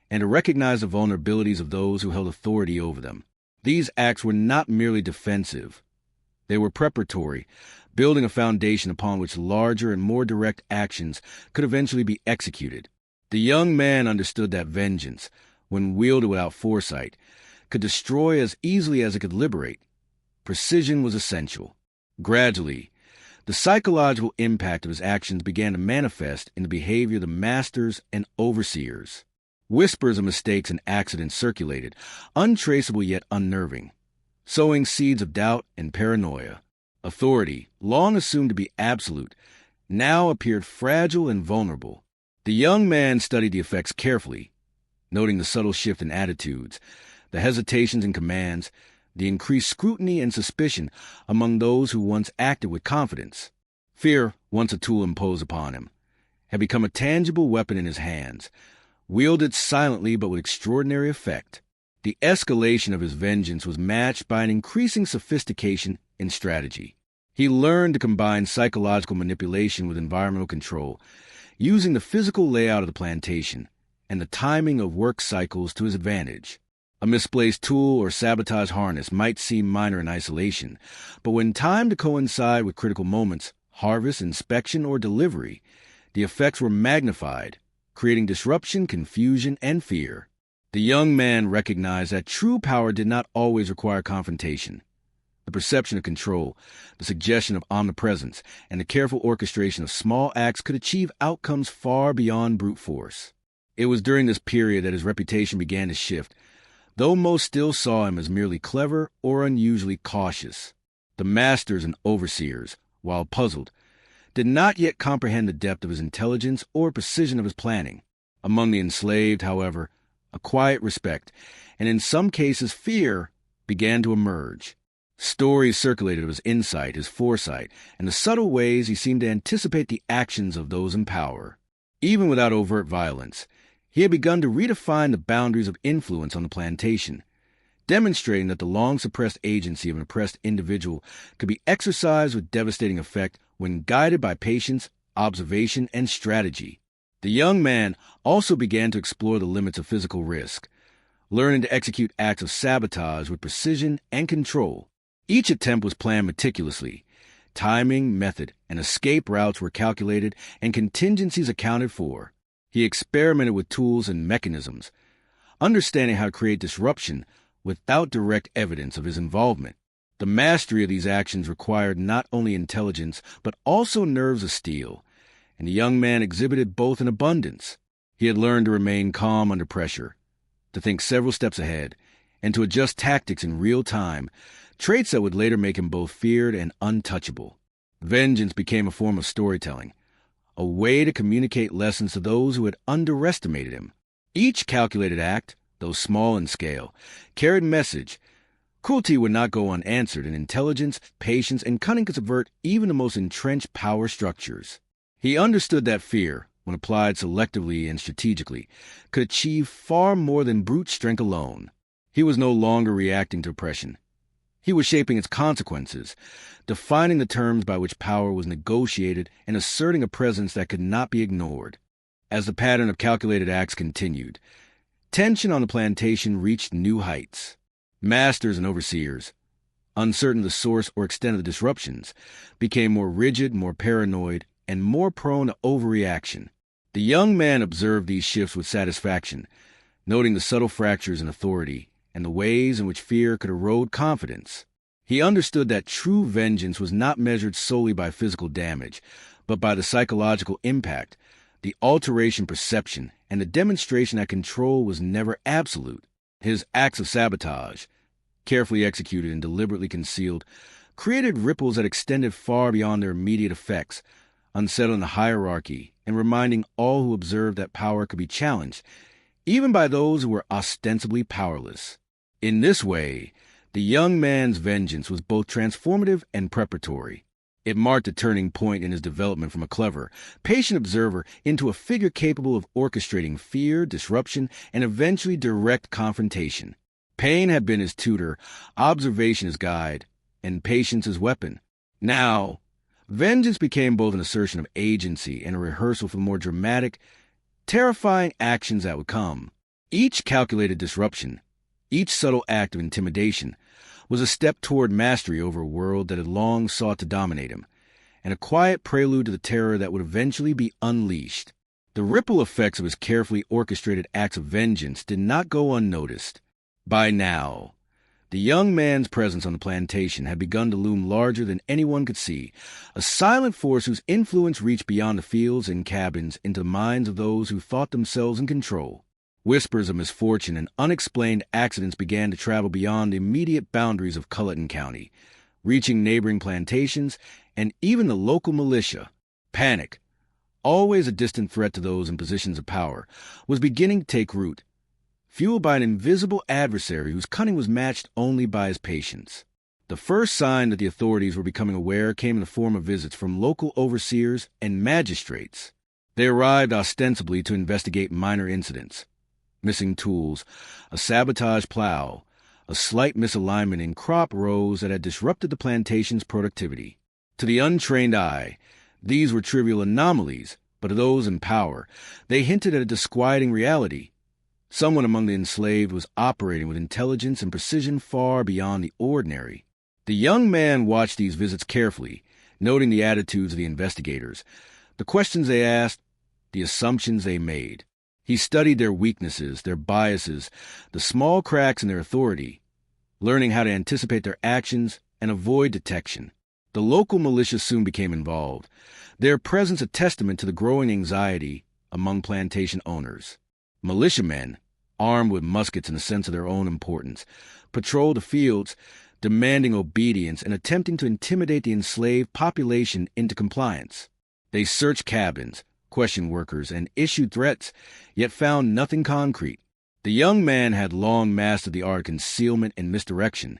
and to recognize the vulnerabilities of those who held authority over them. These acts were not merely defensive. They were preparatory, building a foundation upon which larger and more direct actions could eventually be executed. The young man understood that vengeance, when wielded without foresight, could destroy as easily as it could liberate. Precision was essential. Gradually, the psychological impact of his actions began to manifest in the behavior of the masters and overseers. Whispers of mistakes and accidents circulated, untraceable yet unnerving, sowing seeds of doubt and paranoia. Authority, long assumed to be absolute, now appeared fragile and vulnerable. The young man studied the effects carefully, noting the subtle shift in attitudes, the hesitations in commands, the increased scrutiny and suspicion among those who once acted with confidence. Fear, once a tool imposed upon him, had become a tangible weapon in his hands, wielded silently but with extraordinary effect. The escalation of his vengeance was matched by an increasing sophistication in strategy. He learned to combine psychological manipulation with environmental control, using the physical layout of the plantation and the timing of work cycles to his advantage. A misplaced tool or sabotaged harness might seem minor in isolation, but when timed to coincide with critical moments, harvest, inspection, or delivery, the effects were magnified, creating disruption, confusion, and fear. The young man recognized that true power did not always require confrontation. The perception of control, the suggestion of omnipresence, and the careful orchestration of small acts could achieve outcomes far beyond brute force. It was during this period that his reputation began to shift, though most still saw him as merely clever or unusually cautious. The masters and overseers, while puzzled, did not yet comprehend the depth of his intelligence or precision of his planning. Among the enslaved, however, a quiet respect, and in some cases fear, began to emerge. Stories circulated of his insight, his foresight, and the subtle ways he seemed to anticipate the actions of those in power. Even without overt violence, he had begun to redefine the boundaries of influence on the plantation, demonstrating that the long-suppressed agency of an oppressed individual could be exercised with devastating effect when guided by patience, observation, and strategy. The young man also began to explore the limits of physical risk, learning to execute acts of sabotage with precision and control. Each attempt was planned meticulously. Timing, method, and escape routes were calculated and contingencies accounted for. He experimented with tools and mechanisms, understanding how to create disruption without direct evidence of his involvement. The mastery of these actions required not only intelligence, but also nerves of steel, and the young man exhibited both in abundance. He had learned to remain calm under pressure, to think several steps ahead, and to adjust tactics in real time, traits that would later make him both feared and untouchable. Vengeance became a form of storytelling, a way to communicate lessons to those who had underestimated him. Each calculated act, though small in scale, carried message. Cruelty would not go unanswered, and intelligence, patience, and cunning could subvert even the most entrenched power structures. He understood that fear, when applied selectively and strategically, could achieve far more than brute strength alone. He was no longer reacting to oppression. He was shaping its consequences, defining the terms by which power was negotiated and asserting a presence that could not be ignored. As the pattern of calculated acts continued, tension on the plantation reached new heights. Masters and overseers, uncertain of the source or extent of the disruptions, became more rigid, more paranoid, and more prone to overreaction. The young man observed these shifts with satisfaction, noting the subtle fractures in authority and the ways in which fear could erode confidence. He understood that true vengeance was not measured solely by physical damage, but by the psychological impact, the alteration perception, and the demonstration that control was never absolute. His acts of sabotage, carefully executed and deliberately concealed, created ripples that extended far beyond their immediate effects, unsettling the hierarchy and reminding all who observed that power could be challenged, even by those who were ostensibly powerless. In this way, the young man's vengeance was both transformative and preparatory. It marked a turning point in his development from a clever, patient observer into a figure capable of orchestrating fear, disruption, and eventually direct confrontation. Pain had been his tutor, observation his guide, and patience his weapon. Now, vengeance became both an assertion of agency and a rehearsal for the more dramatic, terrifying actions that would come. Each calculated disruption, each subtle act of intimidation, was a step toward mastery over a world that had long sought to dominate him, and a quiet prelude to the terror that would eventually be unleashed. The ripple effects of his carefully orchestrated acts of vengeance did not go unnoticed. By now, the young man's presence on the plantation had begun to loom larger than anyone could see, a silent force whose influence reached beyond the fields and cabins into the minds of those who thought themselves in control. Whispers of misfortune and unexplained accidents began to travel beyond the immediate boundaries of Culleton County, reaching neighboring plantations and even the local militia. Panic, always a distant threat to those in positions of power, was beginning to take root, fueled by an invisible adversary whose cunning was matched only by his patience. The first sign that the authorities were becoming aware came in the form of visits from local overseers and magistrates. They arrived ostensibly to investigate minor incidents: missing tools, a sabotage plow, a slight misalignment in crop rows that had disrupted the plantation's productivity. To the untrained eye, these were trivial anomalies, But to those in power, they hinted at a disquieting reality. Someone among the enslaved was operating with intelligence and precision far beyond the ordinary. The young man watched these visits carefully, noting the attitudes of the investigators, the questions they asked, the assumptions they made. He studied their weaknesses, their biases, the small cracks in their authority, learning how to anticipate their actions and avoid detection. The local militia soon became involved, their presence a testament to the growing anxiety among plantation owners. Militiamen, armed with muskets in a sense of their own importance, patrolled the fields, demanding obedience and attempting to intimidate the enslaved population into compliance. They searched cabins, questioned workers, and issued threats, yet found nothing concrete. The young man had long mastered the art of concealment and misdirection.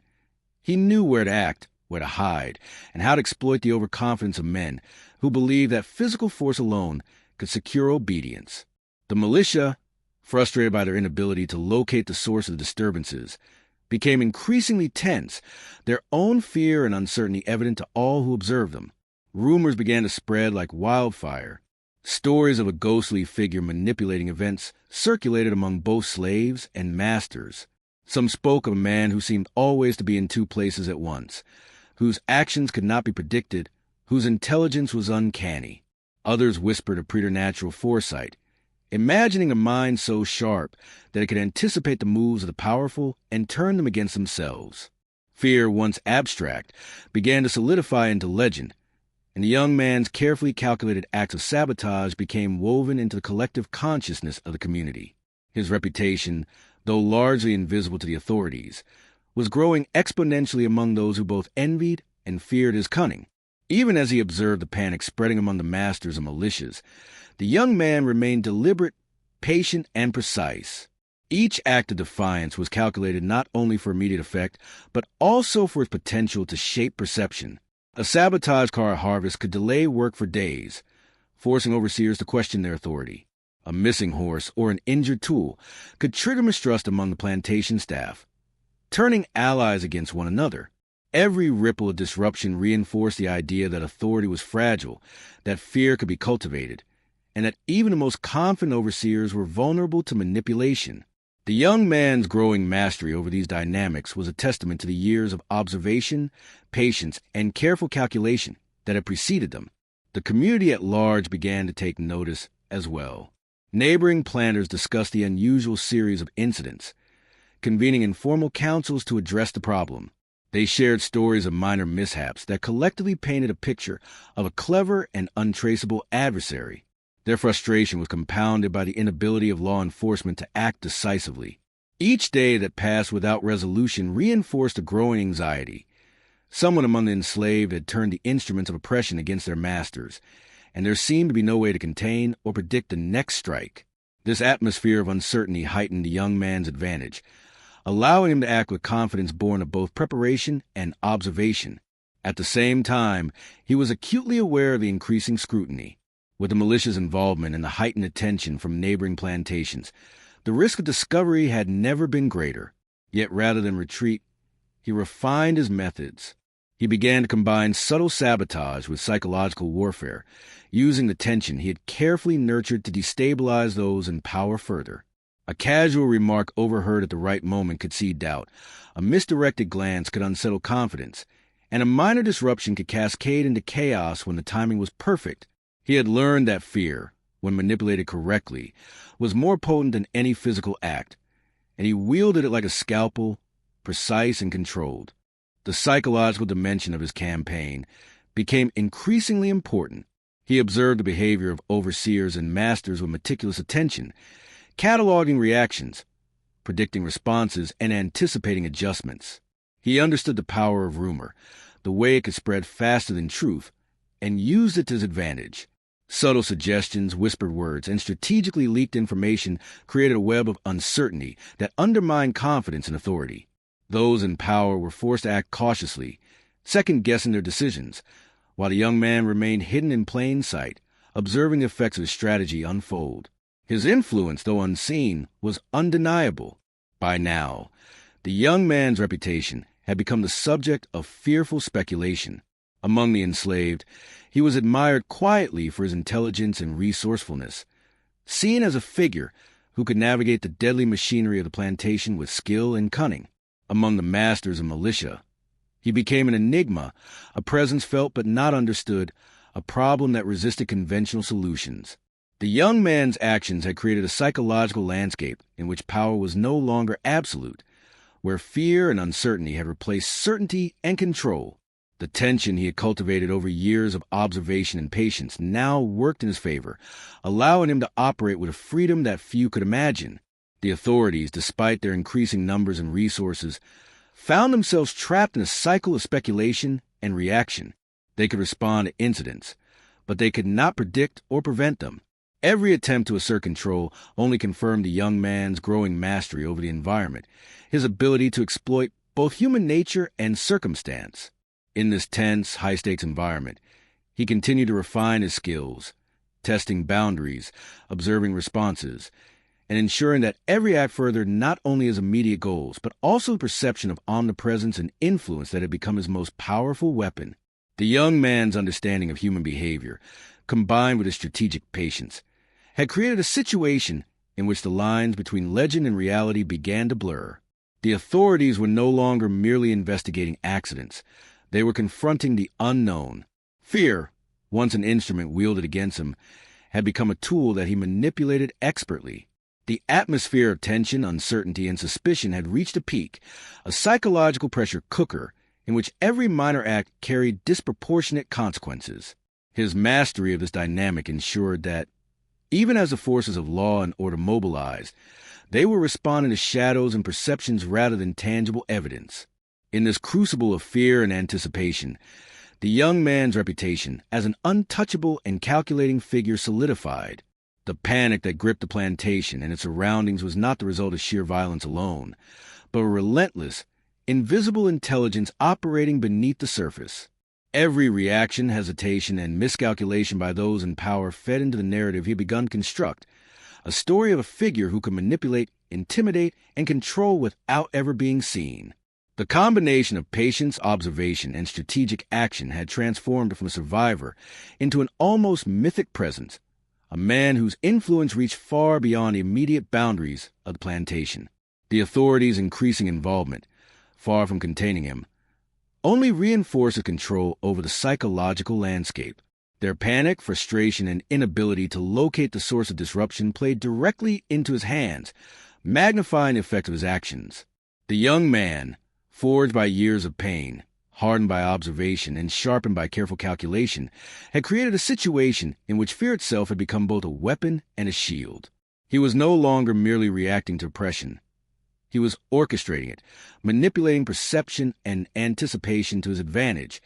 He knew where to act, where to hide, and how to exploit the overconfidence of men who believed that physical force alone could secure obedience. The militia, frustrated by their inability to locate the source of the disturbances, became increasingly tense, their own fear and uncertainty evident to all who observed them. Rumors began to spread like wildfire. Stories of a ghostly figure manipulating events circulated among both slaves and masters. Some spoke of a man who seemed always to be in two places at once, whose actions could not be predicted, whose intelligence was uncanny. Others whispered of preternatural foresight, imagining a mind so sharp that it could anticipate the moves of the powerful and turn them against themselves. Fear, once abstract, began to solidify into legend, and the young man's carefully calculated acts of sabotage became woven into the collective consciousness of the community. His reputation, though largely invisible to the authorities, was growing exponentially among those who both envied and feared his cunning. Even as he observed the panic spreading among the masters and militias, the young man remained deliberate, patient, and precise. Each act of defiance was calculated not only for immediate effect, but also for its potential to shape perception. A sabotage car harvest could delay work for days, forcing overseers to question their authority. A missing horse or an injured tool could trigger mistrust among the plantation staff, turning allies against one another. Every ripple of disruption reinforced the idea that authority was fragile, that fear could be cultivated, and that even the most confident overseers were vulnerable to manipulation. The young man's growing mastery over these dynamics was a testament to the years of observation, patience, and careful calculation that had preceded them. The community at large began to take notice as well. Neighboring planters discussed the unusual series of incidents, convening informal councils to address the problem. They shared stories of minor mishaps that collectively painted a picture of a clever and untraceable adversary. Their frustration was compounded by the inability of law enforcement to act decisively. Each day that passed without resolution reinforced a growing anxiety. Someone among the enslaved had turned the instruments of oppression against their masters, and there seemed to be no way to contain or predict the next strike. This atmosphere of uncertainty heightened the young man's advantage, allowing him to act with confidence born of both preparation and observation. At the same time, he was acutely aware of the increasing scrutiny. With the militia's involvement and the heightened attention from neighboring plantations, the risk of discovery had never been greater. Yet rather than retreat, he refined his methods. He began to combine subtle sabotage with psychological warfare, using the tension he had carefully nurtured to destabilize those in power further. A casual remark overheard at the right moment could seed doubt, a misdirected glance could unsettle confidence, and a minor disruption could cascade into chaos when the timing was perfect. He had learned that fear, when manipulated correctly, was more potent than any physical act, and he wielded it like a scalpel, precise and controlled. The psychological dimension of his campaign became increasingly important. He observed the behavior of overseers and masters with meticulous attention, cataloging reactions, predicting responses, and anticipating adjustments. He understood the power of rumor, the way it could spread faster than truth, and used it to his advantage. Subtle suggestions, whispered words, and strategically leaked information created a web of uncertainty that undermined confidence in authority. Those in power were forced to act cautiously, second-guessing their decisions, while the young man remained hidden in plain sight, observing the effects of his strategy unfold. His influence, though unseen, was undeniable. By now, the young man's reputation had become the subject of fearful speculation. Among the enslaved, he was admired quietly for his intelligence and resourcefulness, seen as a figure who could navigate the deadly machinery of the plantation with skill and cunning. Among the masters of militia, he became an enigma, a presence felt but not understood, a problem that resisted conventional solutions. The young man's actions had created a psychological landscape in which power was no longer absolute, where fear and uncertainty had replaced certainty and control. The tension he had cultivated over years of observation and patience now worked in his favor, allowing him to operate with a freedom that few could imagine. The authorities, despite their increasing numbers and resources, found themselves trapped in a cycle of speculation and reaction. They could respond to incidents, but they could not predict or prevent them. Every attempt to assert control only confirmed the young man's growing mastery over the environment, his ability to exploit both human nature and circumstance. In this tense, high-stakes environment, he continued to refine his skills, testing boundaries, observing responses, and ensuring that every act furthered not only his immediate goals, but also the perception of omnipresence and influence that had become his most powerful weapon. The young man's understanding of human behavior, combined with his strategic patience, had created a situation in which the lines between legend and reality began to blur. The authorities were no longer merely investigating accidents. They were confronting the unknown. Fear, once an instrument wielded against him, had become a tool that he manipulated expertly. The atmosphere of tension, uncertainty, and suspicion had reached a peak, a psychological pressure cooker in which every minor act carried disproportionate consequences. His mastery of this dynamic ensured that, even as the forces of law and order mobilized, they were responding to shadows and perceptions rather than tangible evidence. In this crucible of fear and anticipation, the young man's reputation as an untouchable and calculating figure solidified. The panic that gripped the plantation and its surroundings was not the result of sheer violence alone, but a relentless, invisible intelligence operating beneath the surface. Every reaction, hesitation, and miscalculation by those in power fed into the narrative he had begun to construct, a story of a figure who could manipulate, intimidate, and control without ever being seen. The combination of patience, observation, and strategic action had transformed from a survivor into an almost mythic presence, a man whose influence reached far beyond the immediate boundaries of the plantation. The authorities' increasing involvement, far from containing him, only reinforced his control over the psychological landscape. Their panic, frustration, and inability to locate the source of disruption played directly into his hands, magnifying the effect of his actions. The young man, forged by years of pain, hardened by observation, and sharpened by careful calculation, had created a situation in which fear itself had become both a weapon and a shield. He was no longer merely reacting to oppression. He was orchestrating it, manipulating perception and anticipation to his advantage,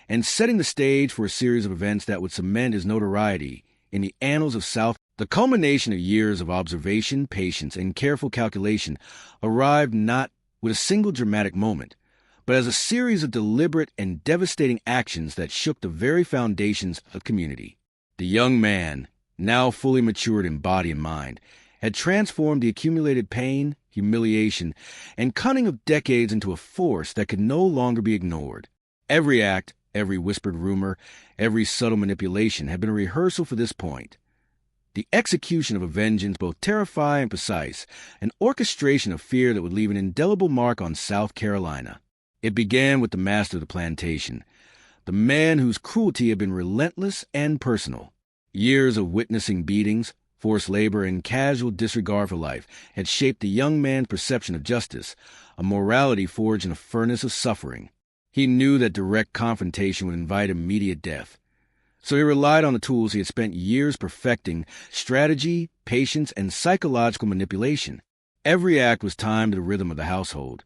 and setting the stage for a series of events that would cement his notoriety in the annals of South. The culmination of years of observation, patience, and careful calculation arrived not with a single dramatic moment, but as a series of deliberate and devastating actions that shook the very foundations of community. The young man, now fully matured in body and mind, had transformed the accumulated pain, humiliation, and cunning of decades into a force that could no longer be ignored. Every act, every whispered rumor, every subtle manipulation had been a rehearsal for this point. The execution of a vengeance both terrifying and precise, an orchestration of fear that would leave an indelible mark on South Carolina. It began with the master of the plantation, the man whose cruelty had been relentless and personal. Years of witnessing beatings, forced labor, and casual disregard for life had shaped the young man's perception of justice, a morality forged in a furnace of suffering. He knew that direct confrontation would invite immediate death. So he relied on the tools he had spent years perfecting: strategy, patience, and psychological manipulation. Every act was timed to the rhythm of the household.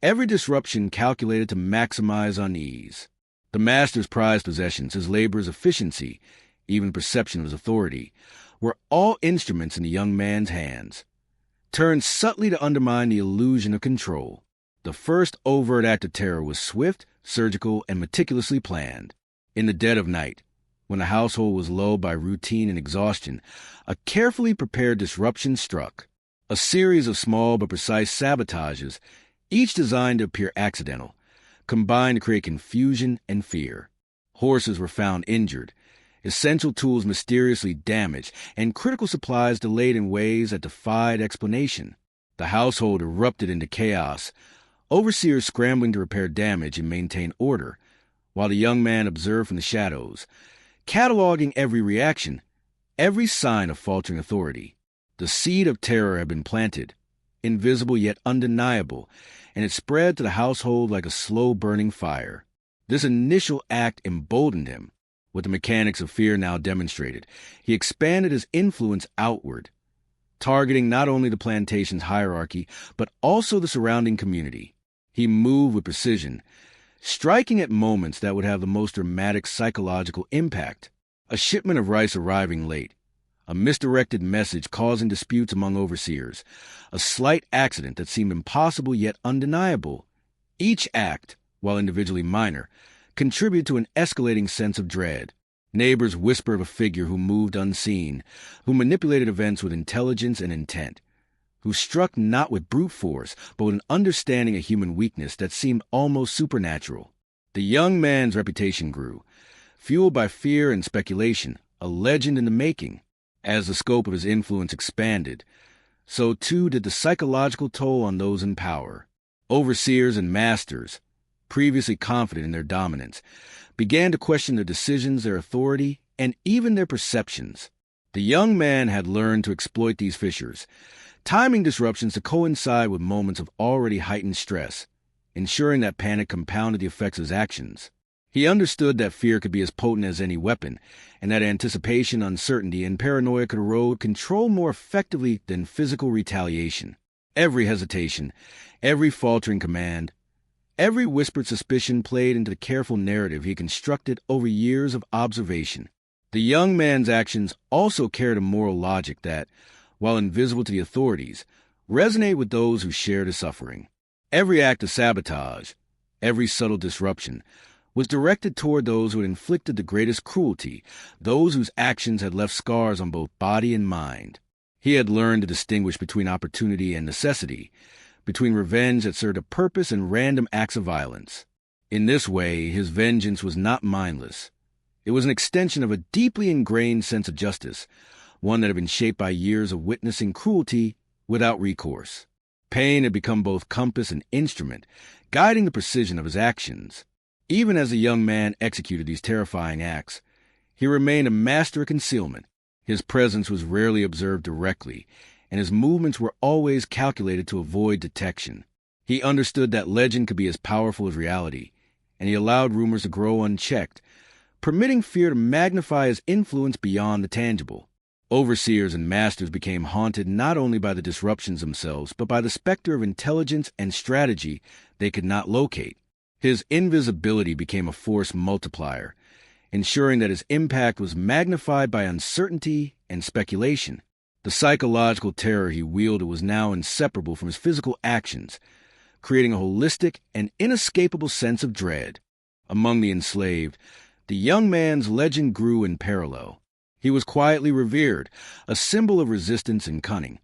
Every disruption calculated to maximize unease. The master's prized possessions, his labor's efficiency, even perception of his authority, were all instruments in the young man's hands, turned subtly to undermine the illusion of control. The first overt act of terror was swift, surgical, and meticulously planned. In the dead of night, when the household was lulled by routine and exhaustion, a carefully prepared disruption struck. A series of small but precise sabotages, each designed to appear accidental, combined to create confusion and fear. Horses were found injured, essential tools mysteriously damaged, and critical supplies delayed in ways that defied explanation. The household erupted into chaos, overseers scrambling to repair damage and maintain order, while the young man observed from the shadows, cataloging every reaction, every sign of faltering authority. The seed of terror had been planted, invisible yet undeniable, and it spread to the household like a slow-burning fire. This initial act emboldened him. With the mechanics of fear now demonstrated, he expanded his influence outward, targeting not only the plantation's hierarchy, but also the surrounding community. He moved with precision, striking at moments that would have the most dramatic psychological impact. A shipment of rice arriving late, a misdirected message causing disputes among overseers, a slight accident that seemed impossible yet undeniable. Each act, while individually minor, contributed to an escalating sense of dread. Neighbors whisper of a figure who moved unseen, who manipulated events with intelligence and intent, who struck not with brute force, but with an understanding of human weakness that seemed almost supernatural. The young man's reputation grew, fueled by fear and speculation, a legend in the making. As the scope of his influence expanded, so too did the psychological toll on those in power. Overseers and masters, previously confident in their dominance, began to question their decisions, their authority, and even their perceptions. The young man had learned to exploit these fissures, timing disruptions to coincide with moments of already heightened stress, ensuring that panic compounded the effects of his actions. He understood that fear could be as potent as any weapon, and that anticipation, uncertainty, and paranoia could erode control more effectively than physical retaliation. Every hesitation, every faltering command, every whispered suspicion played into the careful narrative he constructed over years of observation. The young man's actions also carried a moral logic that, while invisible to the authorities, resonated with those who shared his suffering. Every act of sabotage, every subtle disruption, was directed toward those who had inflicted the greatest cruelty, those whose actions had left scars on both body and mind. He had learned to distinguish between opportunity and necessity, between revenge that served a purpose and random acts of violence. In this way, his vengeance was not mindless. It was an extension of a deeply ingrained sense of justice, one that had been shaped by years of witnessing cruelty without recourse. Pain had become both compass and instrument, guiding the precision of his actions. Even as the young man executed these terrifying acts, he remained a master of concealment. His presence was rarely observed directly, and his movements were always calculated to avoid detection. He understood that legend could be as powerful as reality, and he allowed rumors to grow unchecked, permitting fear to magnify his influence beyond the tangible. Overseers and masters became haunted not only by the disruptions themselves, but by the specter of intelligence and strategy they could not locate. His invisibility became a force multiplier, ensuring that his impact was magnified by uncertainty and speculation. The psychological terror he wielded was now inseparable from his physical actions, creating a holistic and inescapable sense of dread. Among the enslaved, the young man's legend grew in parallel. He was quietly revered, a symbol of resistance and cunning,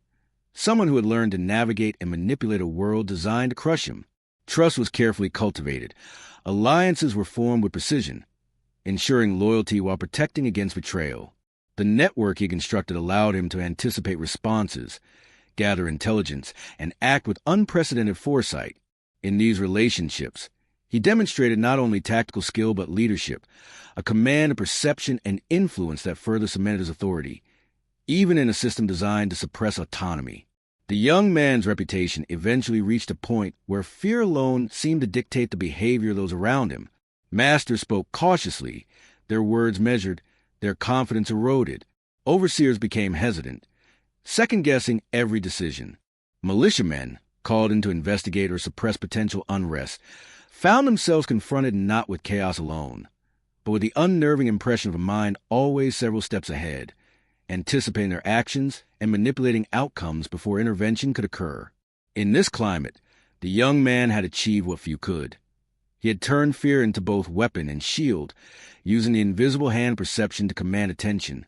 someone who had learned to navigate and manipulate a world designed to crush him. Trust was carefully cultivated. Alliances were formed with precision, ensuring loyalty while protecting against betrayal. The network he constructed allowed him to anticipate responses, gather intelligence, and act with unprecedented foresight. In these relationships, he demonstrated not only tactical skill but leadership, a command of perception and influence that further cemented his authority, even in a system designed to suppress autonomy. The young man's reputation eventually reached a point where fear alone seemed to dictate the behavior of those around him. Masters spoke cautiously, their words measured, their confidence eroded. Overseers became hesitant, second-guessing every decision. Militiamen, called in to investigate or suppress potential unrest, found themselves confronted not with chaos alone, but with the unnerving impression of a mind always several steps ahead, anticipating their actions and manipulating outcomes before intervention could occur. In this climate, the young man had achieved what few could. He had turned fear into both weapon and shield, using the invisible hand perception to command attention,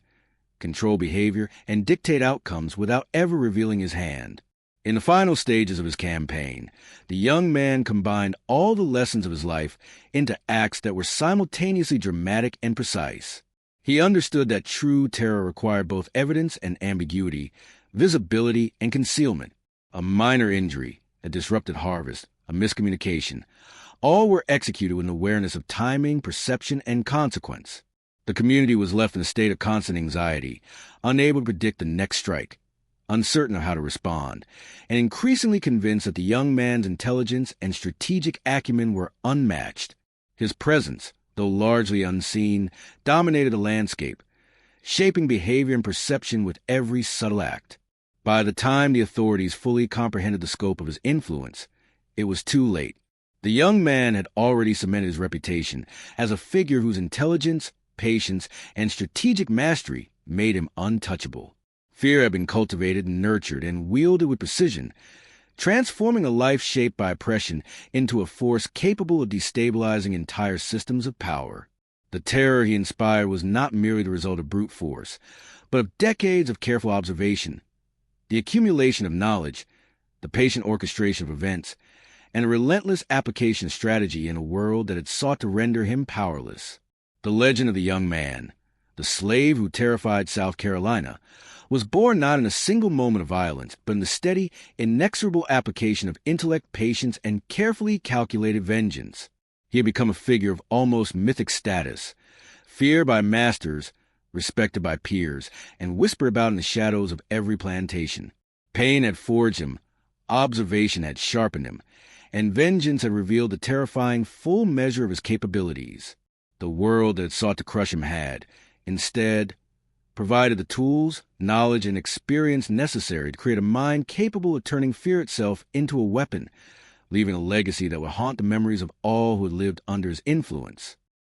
control behavior, and dictate outcomes without ever revealing his hand. In the final stages of his campaign, the young man combined all the lessons of his life into acts that were simultaneously dramatic and precise. He understood that true terror required both evidence and ambiguity, visibility and concealment. A minor injury, a disrupted harvest, a miscommunication, all were executed with an awareness of timing, perception, and consequence. The community was left in a state of constant anxiety, unable to predict the next strike, uncertain of how to respond, and increasingly convinced that the young man's intelligence and strategic acumen were unmatched. His presence, though largely unseen, dominated the landscape, shaping behavior and perception with every subtle act. By the time the authorities fully comprehended the scope of his influence, it was too late. The young man had already cemented his reputation as a figure whose intelligence, patience, and strategic mastery made him untouchable. Fear had been cultivated and nurtured and wielded with precision, transforming a life shaped by oppression into a force capable of destabilizing entire systems of power. The terror he inspired was not merely the result of brute force, but of decades of careful observation, the accumulation of knowledge, the patient orchestration of events, and a relentless application of strategy in a world that had sought to render him powerless. The legend of the young man, the slave who terrified South Carolina, was born not in a single moment of violence, but in the steady, inexorable application of intellect, patience, and carefully calculated vengeance. He had become a figure of almost mythic status, feared by masters, respected by peers, and whispered about in the shadows of every plantation. Pain had forged him, observation had sharpened him, and vengeance had revealed the terrifying full measure of his capabilities. The world that had sought to crush him had, instead, provided the tools, knowledge, and experience necessary to create a mind capable of turning fear itself into a weapon, leaving a legacy that would haunt the memories of all who had lived under his influence.